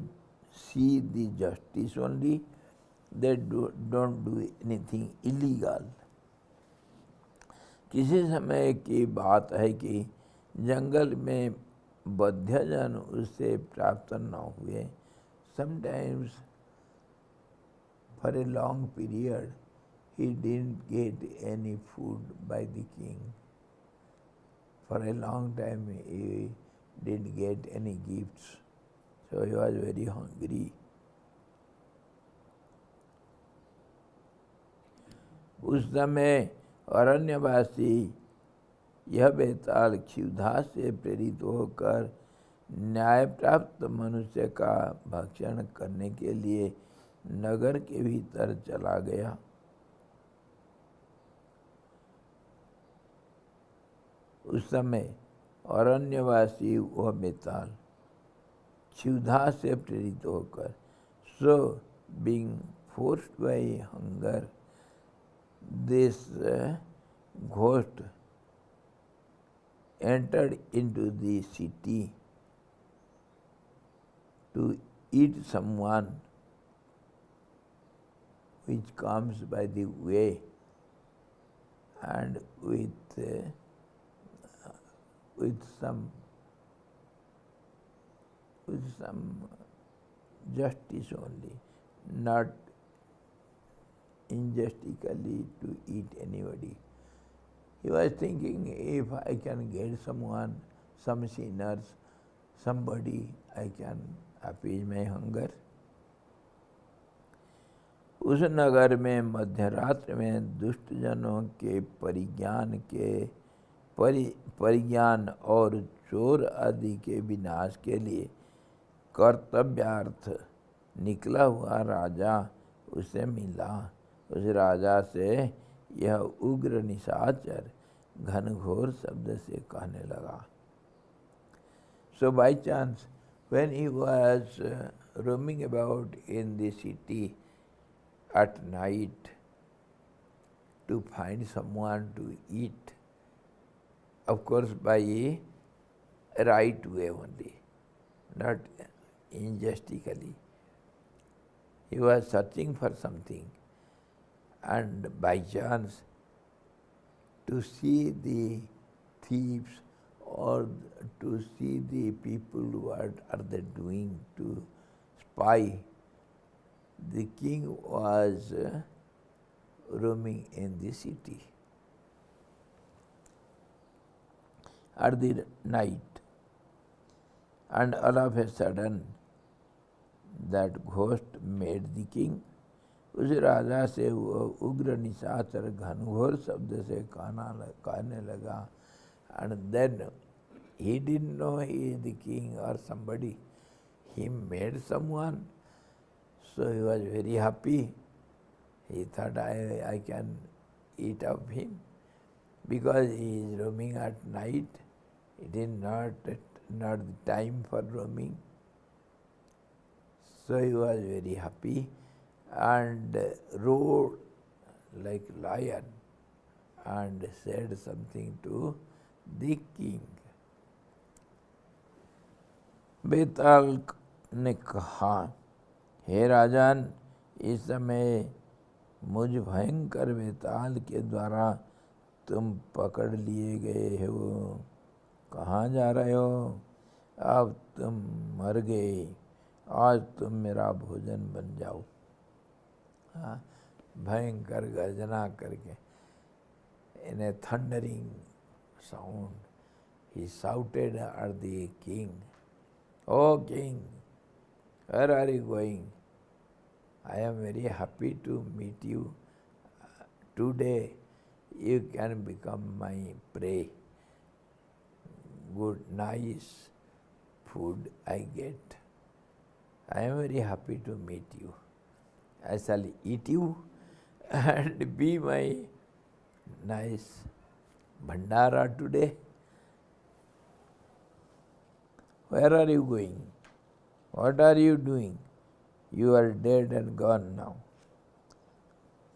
see the justice only, they don't do anything illegal. किसी समय की बात है कि जंगल में बद्धजन उससे प्राप्त न हुए. Sometimes for a long period he didn't get any food by the king. For a long time he didn't get any gifts. So he was very hungry. उस समय अरण्यवासी यह बेताल क्षुधा से प्रेरित होकर न्याय प्राप्त मनुष्य का भक्षण करने के लिए नगर के भीतर चला गया. उस समय अरण्यवासी वह बेताल क्षुधा से प्रेरित होकर, so being forced by hunger, this ghost entered into the city to eat someone which comes by the way, and with some justice only, not injustically to eat anybody. He was thinking, if I can get someone, some sinners, somebody, I can appease my hunger. उस नगर में मध्यरात्रि में दुष्ट जनों के परिज्ञान और चोर आदि के विनाश के लिए कर्तव्यार्थ निकला हुआ राजा उसे मिला. उस राजा से यह उग्र निशाचर घनघोर शब्द से कहने लगा. So by chance, when he was roaming about in the city at night to find someone to eat, of course by a right way only, not injustically. He was searching for something, and by chance to see the thieves or to see the people what are they doing to spy. The king was roaming in the city at the night, and all of a sudden that ghost made the king. उस राजा से वो उग्र निशाचर घनघोर शब्द से कहने लगा. And then he didn't know he is the king or somebody. He made someone. So he was very happy. He thought I can eat of him because he is roaming at night It is not the time for roaming. So he was very happy and roared like lion and said something to the king. बेताल ने कहा, हे राजन, इस समय मुझ भयंकर बेताल के द्वारा तुम पकड़ लिए गए हो। कहाँ जा रहे हो? अब तुम मर गए, आज तुम मेरा भोजन बन जाओ। हाँ, भयंकर गर्जना करके, in a thundering sound, he shouted at the king, "O king, where are you going? I am very happy to meet you. Today you can become my prey. Good, nice food I get. I am very happy to meet you. I shall eat you and be my nice bhandara today. Where are you going? What are you doing? You are dead and gone now.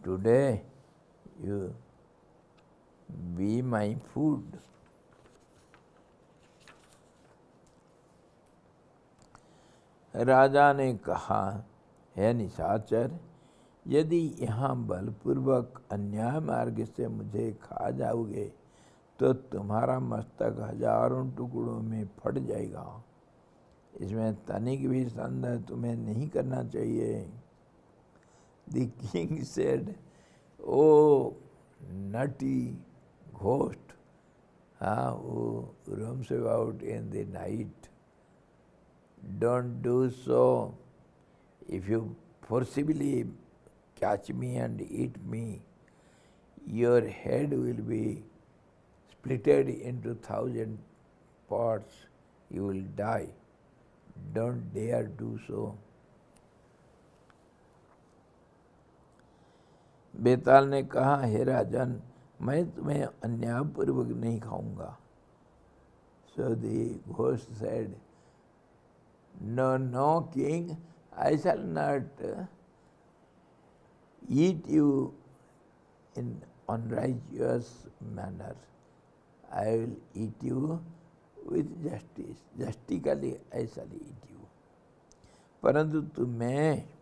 Today you be my food." राजा ने कहा, हे निशाचर, यदि यहाँ बलपूर्वक अन्याय मार्ग से मुझे खा जाओगे तो तुम्हारा मस्तक हजारों टुकड़ों में फट जाएगा। इसमें तनिक भी संदेह तुम्हें नहीं करना चाहिए। The king said, "Oh nutty ghost, who roams about in the night, don't do so. If you forcibly catch me and eat me, your head will be splitted into 1,000 parts. You will die. Don't dare do so." बेताल ने कहा, हे राजन, मैं तुम्हें अन्यायपूर्वक नहीं खाऊंगा। So the ghost said, "No, no, king, I shall not eat you in unrighteous manner. I will eat you with justice. Justically I shall eat you. परंतु तुम्हें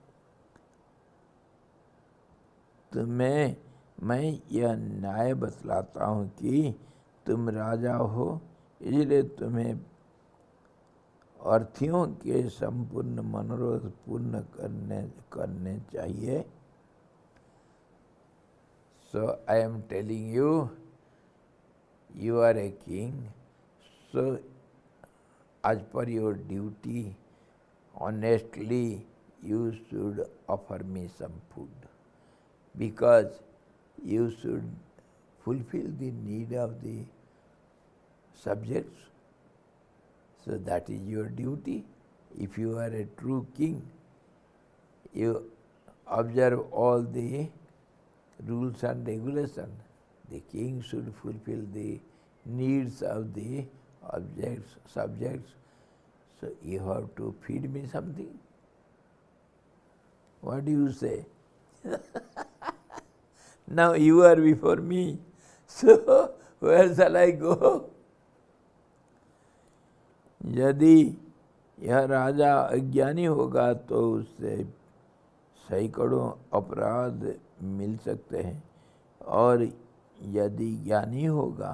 मैं यह न्याय बतलाता हूँ कि तुम राजा हो, इसलिए तुम्हें अर्थियों के संपूर्ण मनोरथ पूर्ण करने चाहिए। So I am telling you, you are a king, so as per your duty, honestly you should offer me some food, because you should fulfill the need of the subjects. So that is your duty. If you are a true king, you observe all the rules and regulations. The king should fulfill the needs of the subjects. So you have to feed me something. What do you say? Now you are before me, so where shall I go? यदि यह राजा अज्ञानी होगा तो उससे सैकड़ों अपराध मिल सकते हैं, और यदि ज्ञानी होगा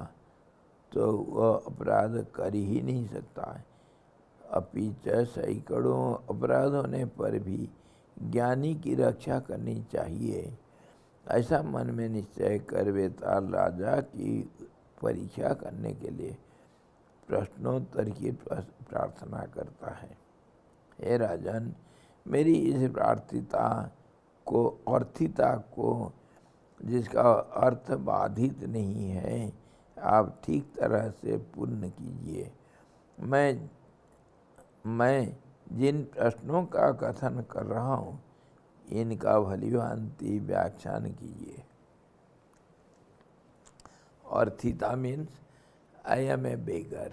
तो वह अपराध कर ही नहीं सकता है। अपिच सैकड़ों अपराध होने पर भी ज्ञानी की रक्षा करनी चाहिए। ऐसा मन में निश्चय कर बेताल राजा की परीक्षा करने के लिए प्रश्नोत्तर की प्रार्थना करता है। हे राजन, मेरी इस अर्थिता को जिसका अर्थ बाधित नहीं है, आप ठीक तरह से पूर्ण कीजिए। मैं जिन प्रश्नों का कथन कर रहा हूँ, इनका भलीभांति व्याख्यान कीजिए। अर्थिता means I am a beggar.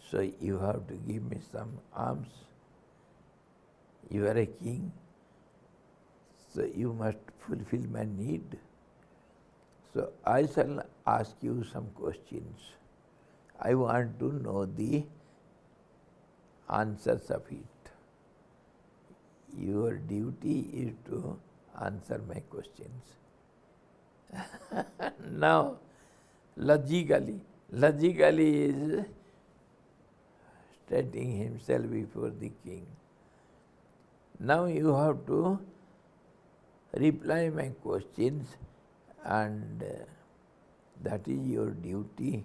So you have to give me some alms. You are a king, so you must fulfill my need. So I shall ask you some questions. I want to know the answers of it. Your duty is to answer my questions. Now, logically is stating himself before the king. Now you have to reply my questions, and that is your duty.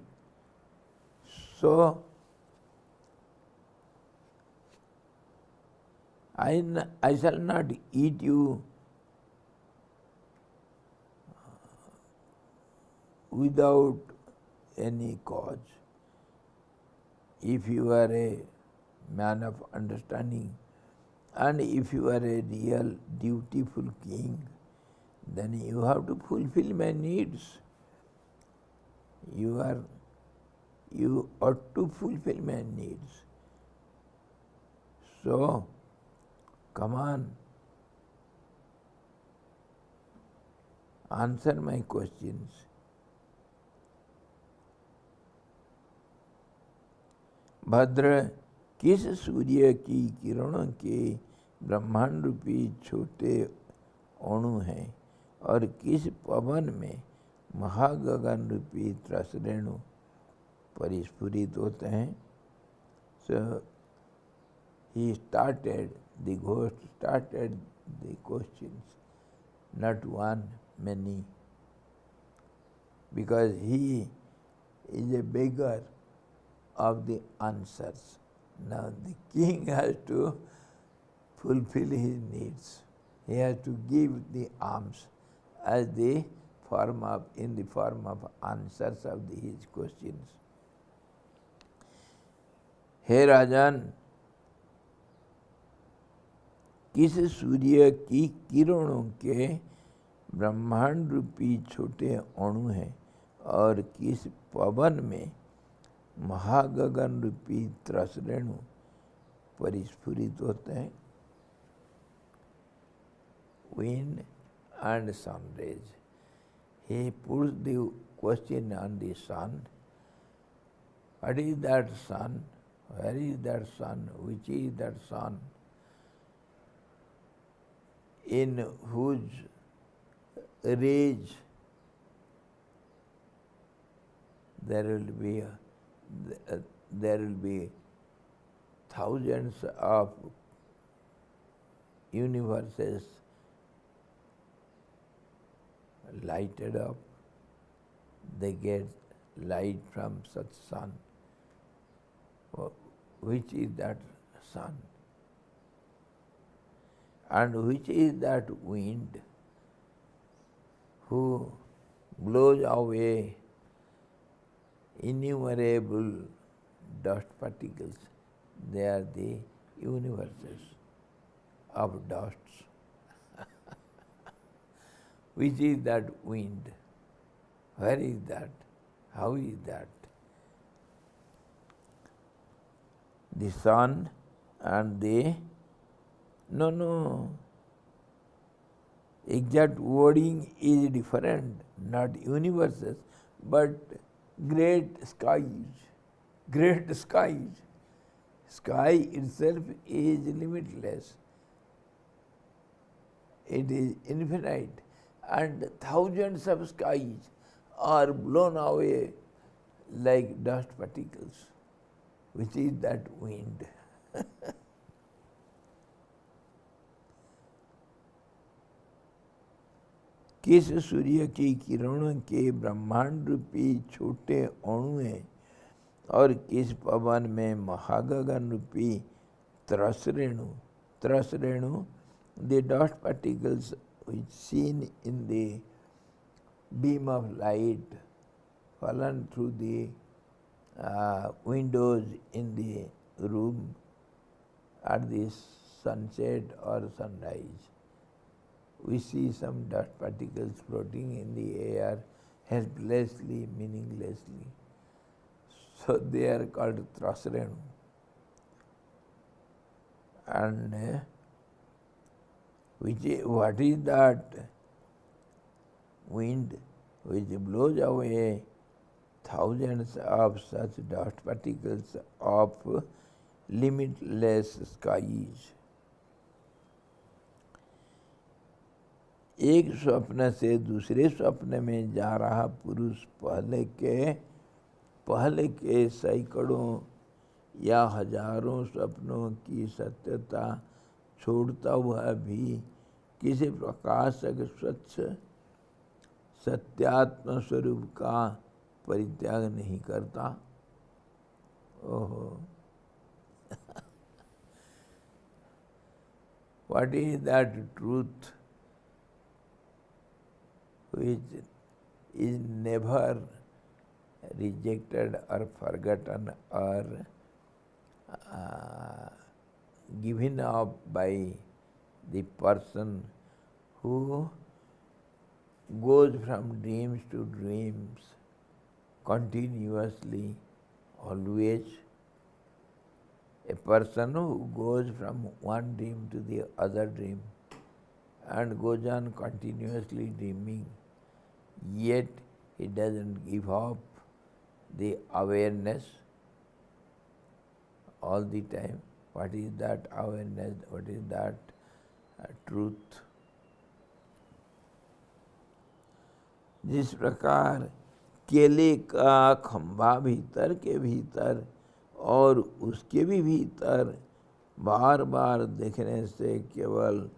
So, I shall not eat you without any cause. If you are a man of understanding, and if you are a real dutiful king, then you have to fulfill my needs. You ought to fulfill my needs. So, come on, answer my questions. भद्र, किस सूर्य की किरणों के ब्रह्मांड रूपी छोटे अणु हैं और किस पवन में महागगन रूपी त्रसरेणु परिस्फुरित होते हैं? So he started, the ghost started the questions, not one, many, because he is a beggar of the answers. Now the king has to fulfill his needs. He has to give the alms as the form of, in the form of answers of his questions. हे राजन, किस सूर्य की किरणों के ब्रह्मांड रूपी छोटे अणु हैं और किस पवन में महागगन रूपी त्रसरेणु परिस्फुरित होते हैं? Wind and sun rays. He puts the question on the sun. What is that sun? Where is that sun? Which is that sun? In whose rays there will be thousands of universes lighted up. They get light from such sun. Which is that sun? And which is that wind who blows away innumerable dust particles? They are the universes of dusts. Which is that wind? Where is that? How is that? The sun and the... No. Exact wording is different, not universes, but great skies. Great skies. Sky itself is limitless. It is infinite. And thousands of skies are blown away like dust particles, which is that wind. किस सूर्य की किरणों के ब्रह्मांड रूपी छोटे अणु हैं और किस पवन में महागगन रूपी त्रसरेणु, the dust particles which seen in the beam of light fallen through the windows in the room at the sunset or sunrise. We see some dust particles floating in the air helplessly, meaninglessly. So they are called Trasrenu. And what is that wind which blows away thousands of such dust particles of limitless skies? एक स्वप्न से दूसरे स्वप्न में जा रहा पुरुष पहले के सैकड़ों या हजारों स्वप्नों की सत्यता छोड़ता हुआ भी किसी प्रकाशक स्वच्छ सत्यात्म स्वरूप का परित्याग नहीं करता। ओहो, what is that truth which is never rejected or forgotten or given up by the person who goes from dreams to dreams continuously, always? A person who goes from one dream to the other dream and goes on continuously dreaming, yet he doesn't give up the awareness all the time. What is that awareness? What is that truth? जिस प्रकार केले का खंभा भीतर के भीतर और उसके भी भीतर बार बार देखने से केवल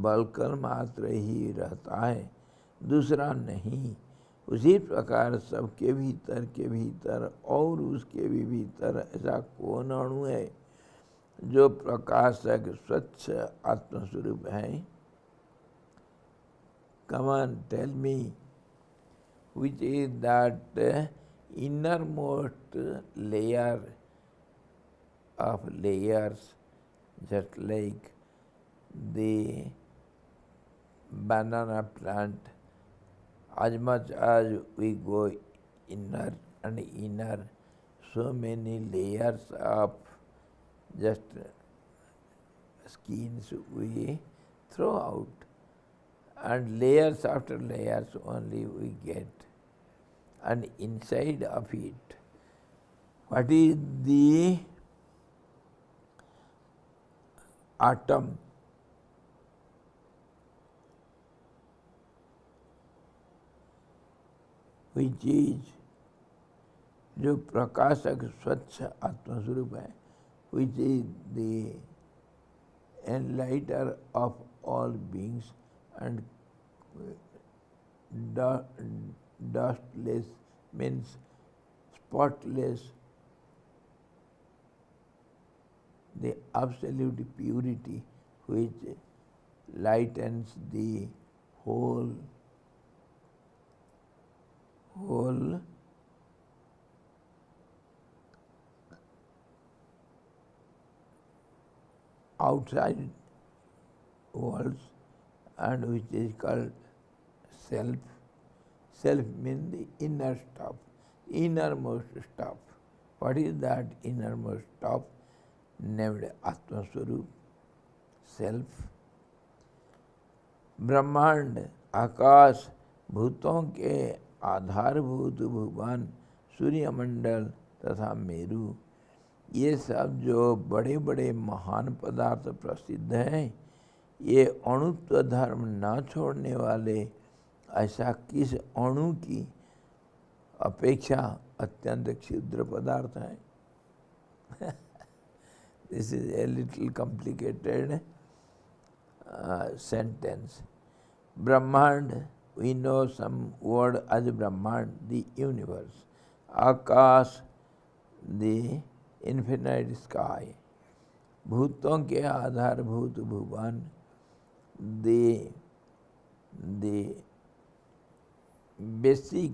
बलकल मात्र ही रहता है, दूसरा नहीं, उसी प्रकार सबके भीतर के भीतर और उसके भी भीतर ऐसा कौन अणु है जो प्रकाशक स्वच्छ आत्मस्वरूप है? Come on, tell me, which is that innermost layer of layers, just like the banana plant. As much as we go inner and inner, so many layers of just skins we throw out, and layers after layers only we get. And inside of it, what is the atom? Which is जो प्रकाशक स्वच्छ आत्मस्वरूप है, which is the enlightener of all beings and dustless means spotless, the absolute purity which lightens the whole outside worlds, and which is called self. Self means the inner stuff, innermost stuff. What is that innermost stuff? Named Atma Swarup, self. ब्रह्मांड, आकाश, भूतों के आधारभूत भुवन, सूर्यमंडल तथा मेरु, ये सब जो बड़े बड़े महान पदार्थ प्रसिद्ध हैं, ये अणुत्व धर्म न छोड़ने वाले ऐसा किस अणु की अपेक्षा अत्यंत क्षुद्र पदार्थ है? This is a little complicated sentence. Brahmand, we know some word as Brahmand, the universe. Akash, the infinite sky. भूतों के आधारभूत भुवन, the basic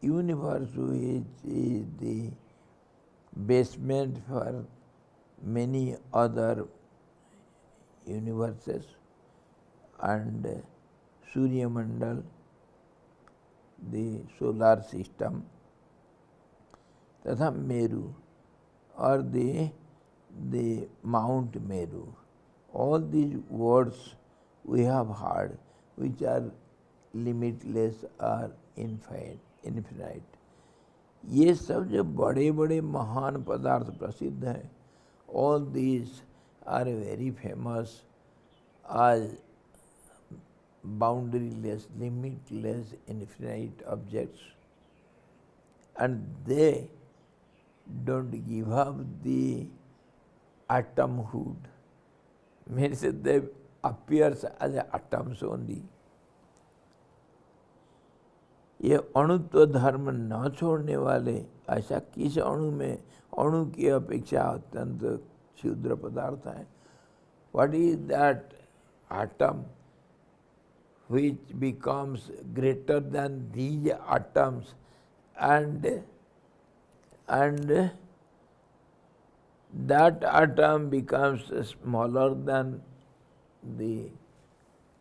universe which is the basement for many other universes, and Surya Mandal, the solar system, तथा Meru or the Mount Meru. All these words we have heard, which are limitless or infinite. ये सब जो बड़े बड़े महान पदार्थ प्रसिद्ध हैं, all these are very famous as boundaryless, limitless, infinite objects, and they don't give up the atomhood. Means they appears as atoms only. ये अणुत्व धर्म न छोड़ने वाले, ऐसा किस अणु में अणु की अपेक्षा अत्यंत क्षुद्र पदार्थ है? What is that atom which becomes greater than these atoms and that atom becomes smaller than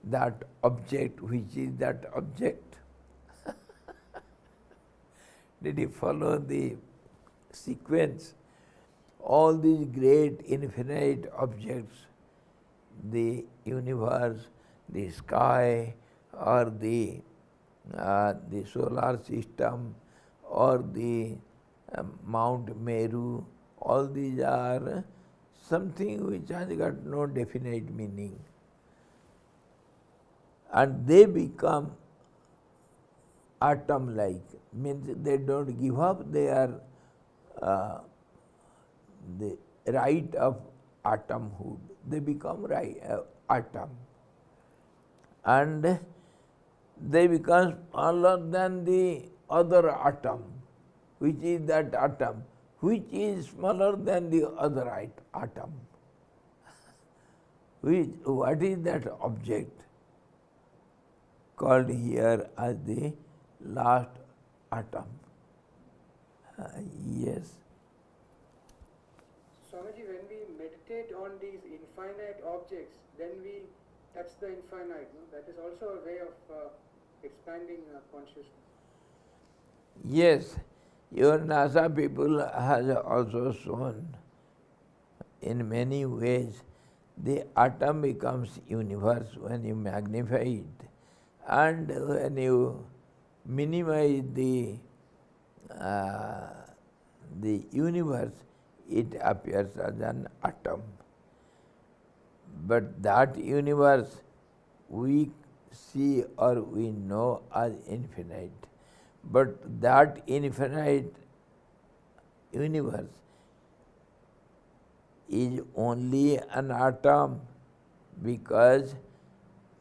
that object, which is that object? Did you follow the sequence? All these great infinite objects, the universe, the sky, or the solar system, or the Mount Meru, all these are something which has got no definite meaning. And they become atom-like, means they don't give up their the right of atomhood. They become atom. And they become smaller than the other atom. Which is that atom? Which is smaller than the other atom? What is that object? Called here as the last atom. Yes. Swamiji, when we meditate on these infinite objects, then we touch the infinite. No? That is also a way of expanding consciousness. Yes, your NASA people has also shown in many ways the atom becomes universe when you magnify it, and when you minimize the universe, it appears as an atom. But that universe we see or we know as infinite. But that infinite universe is only an atom because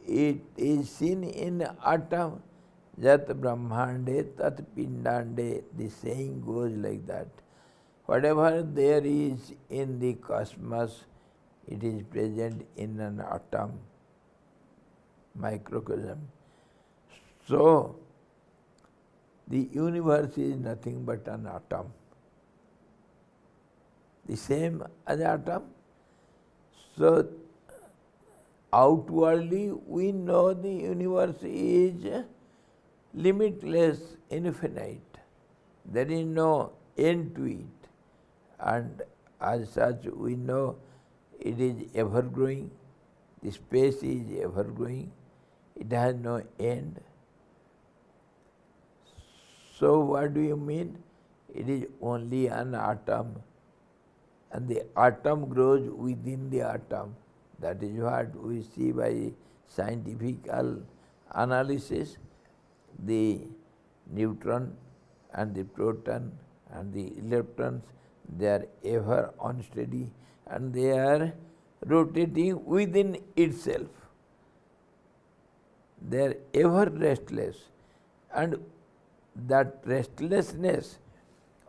it is seen in atom. Jat Brahmande Tat Pindande. The saying goes like that. Whatever there is in the cosmos, it is present in an atom, microcosm. So, the universe is nothing but an atom. The same as atom. So, outwardly we know the universe is limitless, infinite. There is no end to it. And as such we know it is ever growing. The space is ever growing. It has no end. So what do you mean? It is only an atom, and the atom grows within the atom. That is what we see by scientific analysis. The neutron and the proton and the electrons, they are ever unsteady and they are rotating within itself. They are ever restless, and that restlessness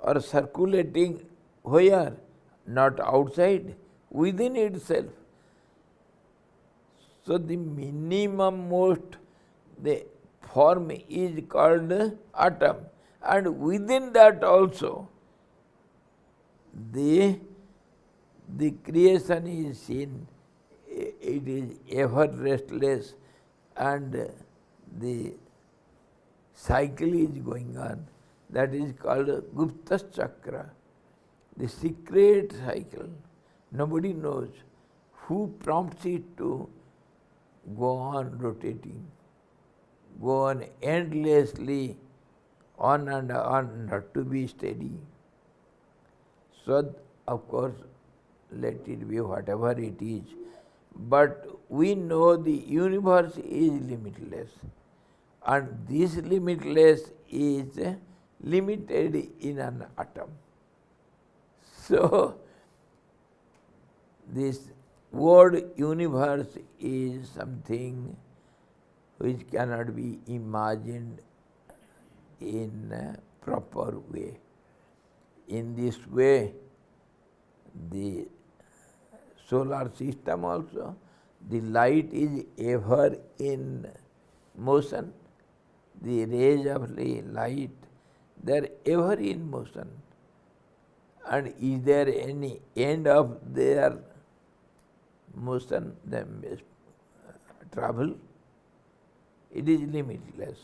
or circulating where? Not outside, within itself. So the minimum most the form is called atom, and within that also the creation is seen. It is ever restless, and the cycle is going on. That is called Gupta Chakra, the secret cycle. Nobody knows who prompts it to go on rotating, go on endlessly, on and on, not to be steady. So, of course, let it be whatever it is. But we know the universe is limitless. And this limitless is limited in an atom. So, this word universe is something which cannot be imagined in a proper way. In this way, the solar system also, the light is ever in motion. The rays of the light, they are ever in motion. And is there any end of their motion, their travel? It is limitless.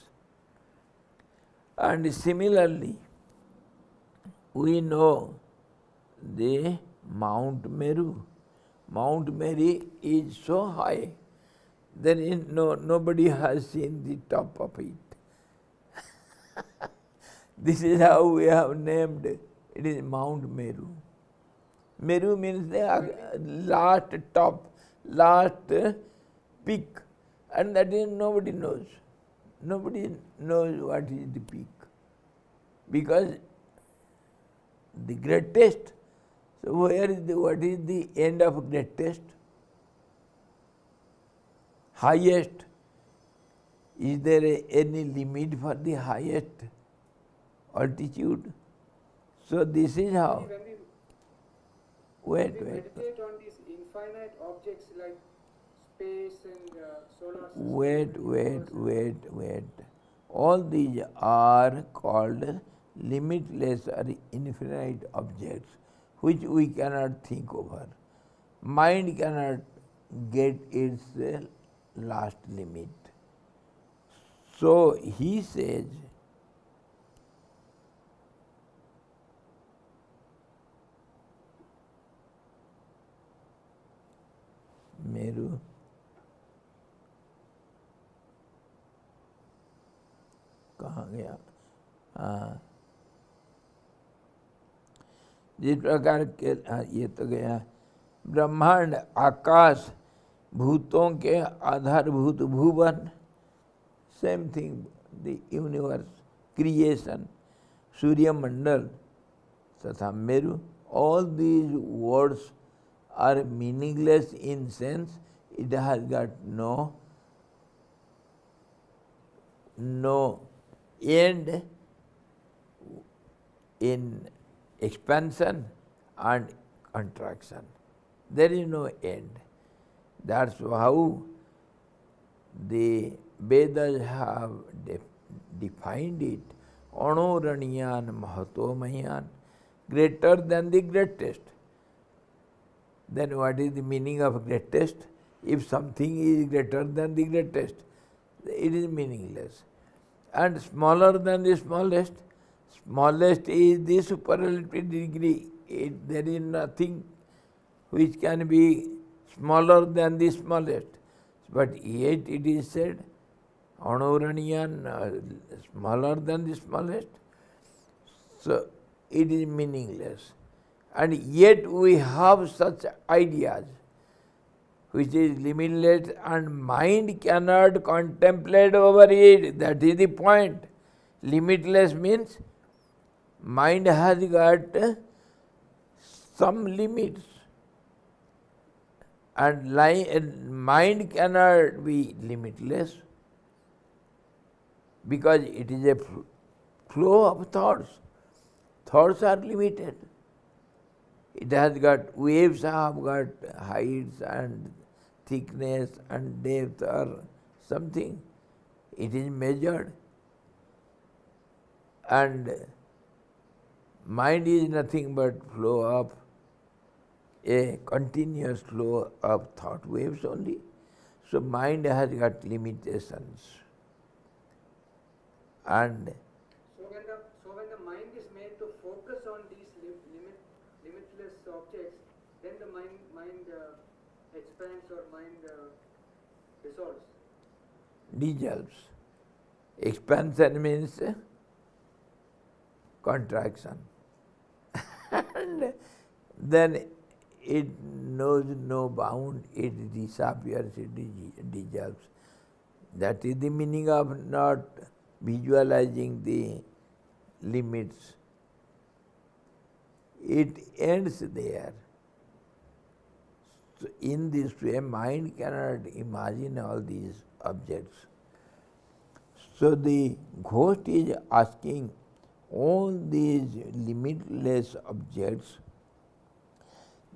And similarly, we know the Mount Meru. Mount Meru is so high, there is nobody has seen the top of it. This is how we have named it. It is Mount Meru. Meru means the last top, last peak, and that is nobody knows. Nobody knows what is the peak, because the greatest. So where is what is the end of greatest? Highest. Is there any limit for the highest altitude? So this is how. When we meditate on these infinite objects like space and solar system. Wait. All these are called limitless or infinite objects which we cannot think over. Mind cannot get its last limit. So he says, मेरु कहाँ गया? जिस प्रकार के ये तो गया ब्रह्मांड, आकाश, भूतों के आधारभूत भुवन, same thing, the universe, creation, सूर्य मंडल तथा Meru, all these words are meaningless in sense it has got no end in expansion and contraction. There is no end. That's how the Vedas have defined it. Anuraniyan Mahatomayan, greater than the greatest. Then what is the meaning of greatest? If something is greater than the greatest, it is meaningless. And smaller than the smallest, smallest is the superlative degree. There is nothing which can be smaller than the smallest. But yet it is said, Anuraniyan, smaller than the smallest. So it is meaningless. And yet we have such ideas which is limitless and mind cannot contemplate over it. That is the point. Limitless means mind has got some limits. And mind cannot be limitless because it is a flow of thoughts. Thoughts are limited. It has got waves, have got heights and thickness and depth or something. It is measured. And mind is nothing but flow of a continuous flow of thought waves only. So mind has got limitations. and So when the mind is made to focus on these limitless objects, then the mind expands or mind dissolves. dissolves. Expansion means contraction. And then it knows no bound, it disappears, it dissolves. That is the meaning of not visualizing the limits. It ends there. So in this way, mind cannot imagine all these objects. So the ghost is asking all these limitless objects,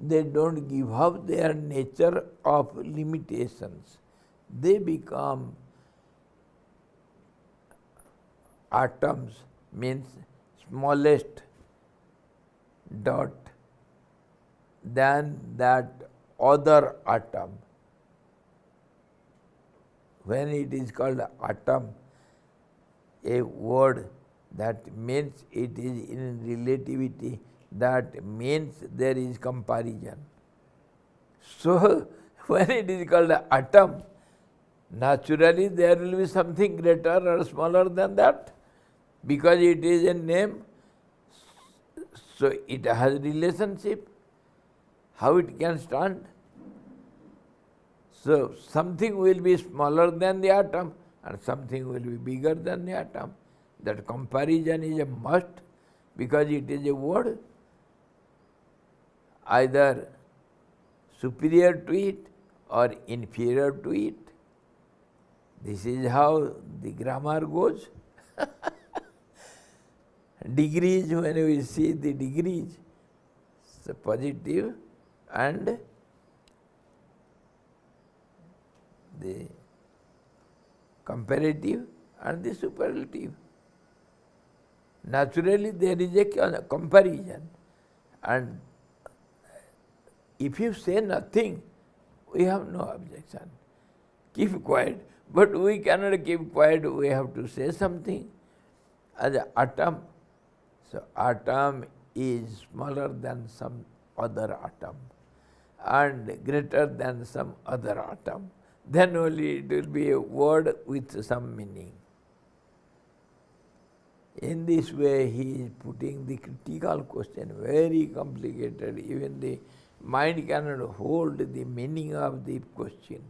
they don't give up their nature of limitations. They become atoms, means smallest dot than that other atom. When it is called atom, a word that means it is in relativity, that means there is comparison. So when it is called atom, naturally there will be something greater or smaller than that, because it is a name, so it has relationship. How it can stand? So something will be smaller than the atom and something will be bigger than the atom. That comparison is a must, because it is a word, either superior to it or inferior to it. This is how the grammar goes. Degrees, when we see the degrees, so positive and the comparative and the superlative. Naturally there is a comparison, and if you say nothing, we have no objection. Keep quiet. But we cannot keep quiet, we have to say something. As an atom, so atom is smaller than some other atom and greater than some other atom. Then only it will be a word with some meaning. In this way, he is putting the critical question, very complicated. Even the mind cannot hold the meaning of the question.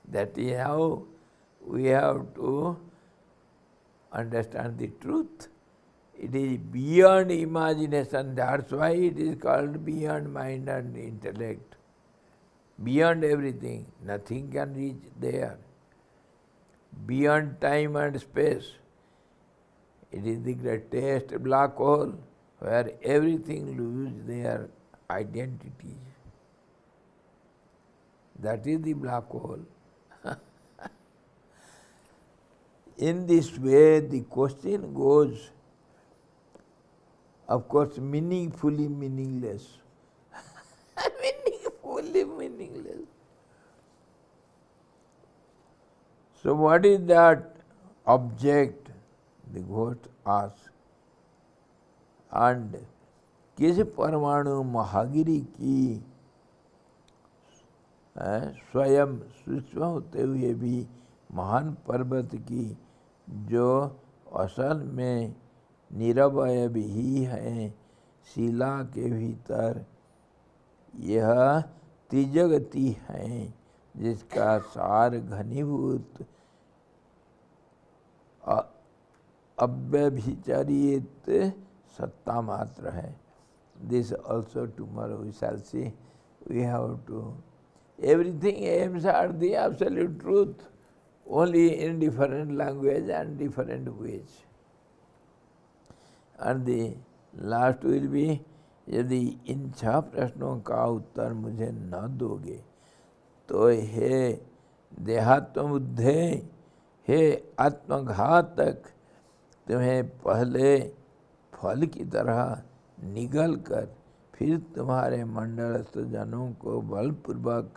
That is how we have to understand the truth. It is beyond imagination, that's why it is called beyond mind and intellect. Beyond everything, nothing can reach there. Beyond time and space, it is the greatest black hole where everything loses their identity. That is the black hole. In this way, the question goes, of course, meaningfully meaningless. Meaningfully meaningless. So what is that object? The ghost asks. And किस परमाणु महागिरी की स्वयं सूक्ष्म होते हुए भी महान पर्वत की, जो असल में निरवयव ही है, शिला के भीतर यह त्रिजगती है, जिसका सार घनीभूत अव्यभिचरित सत्ता मात्र है. This also tomorrow we shall see. We have to, everything aims at the absolute truth, only in different language and different ways. And the last will be, यदि इन 6 प्रश्नों का उत्तर मुझे न दोगे तो हे देहात्मबुद्धे, हे आत्मघातक, तुम्हें पहले फल की तरह निगल कर फिर तुम्हारे मंडलस्थ जनों को बलपूर्वक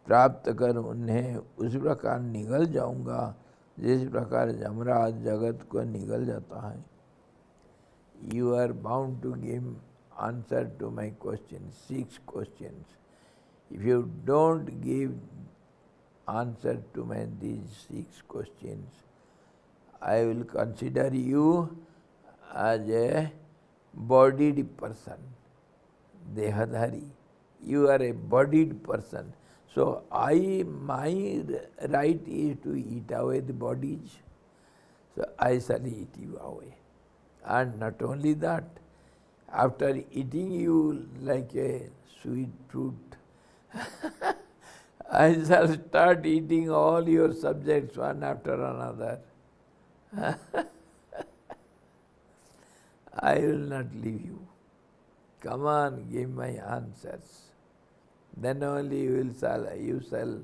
प्राप्त कर उन्हें उस प्रकार निगल जाऊंगा जिस प्रकार जमराज जगत को निगल जाता है। You are bound to give answer to my questions, 6 questions. If you don't give answer to these 6 questions, I will consider you as a bodied person, dehadhari. You are a bodied person. So my right is to eat away the bodies. So I shall eat you away. And not only that, after eating you like a sweet fruit, I shall start eating all your subjects one after another. I will not leave you. Come on, give my answers. Then only you shall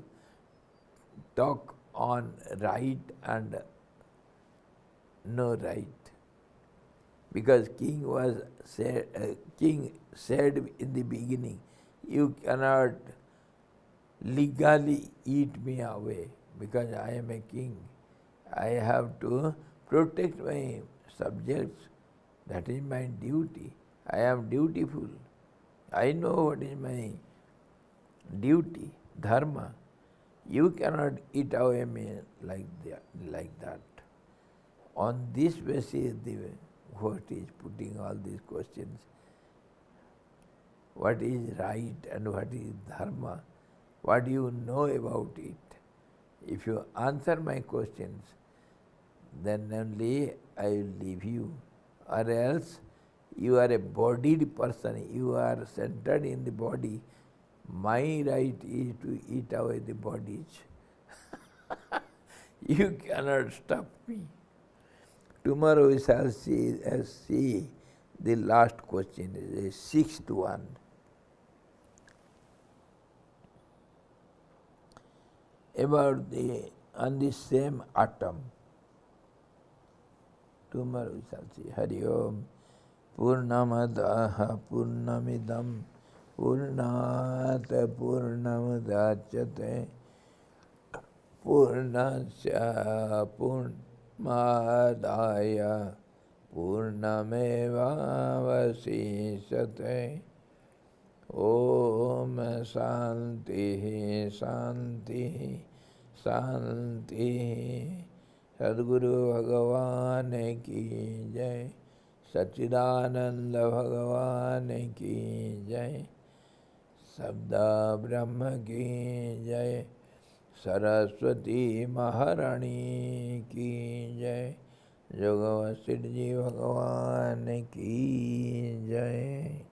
talk on right and no right. Because king said in the beginning, you cannot legally eat me away because I am a king. I have to protect my subjects. That is my duty. I am dutiful. I know what is my duty, dharma. You cannot eat away me like that. On this basis, what is putting all these questions? What is right and what is dharma? What do you know about it? If you answer my questions, then only I will leave you. Or else you are a bodied person, you are centered in the body. My right is to eat away the bodies. You cannot stop me. Tomorrow we shall see the last question, the 6th one. About on the same atom. Tomorrow we shall see. Hari Om. Purnamadaha Purnamidam Purnat Purnamudachyate Purnasya Purnamadaya Purnamevavasishyate. Om Shanti Shanti Shanti. Sadguru Bhagavan ki jai. Sachidananda Bhagavan ki jai. Sabda Brahma ki jai. Saraswati Maharani ki jai. Jogavasidhi Bhagavan ki jai.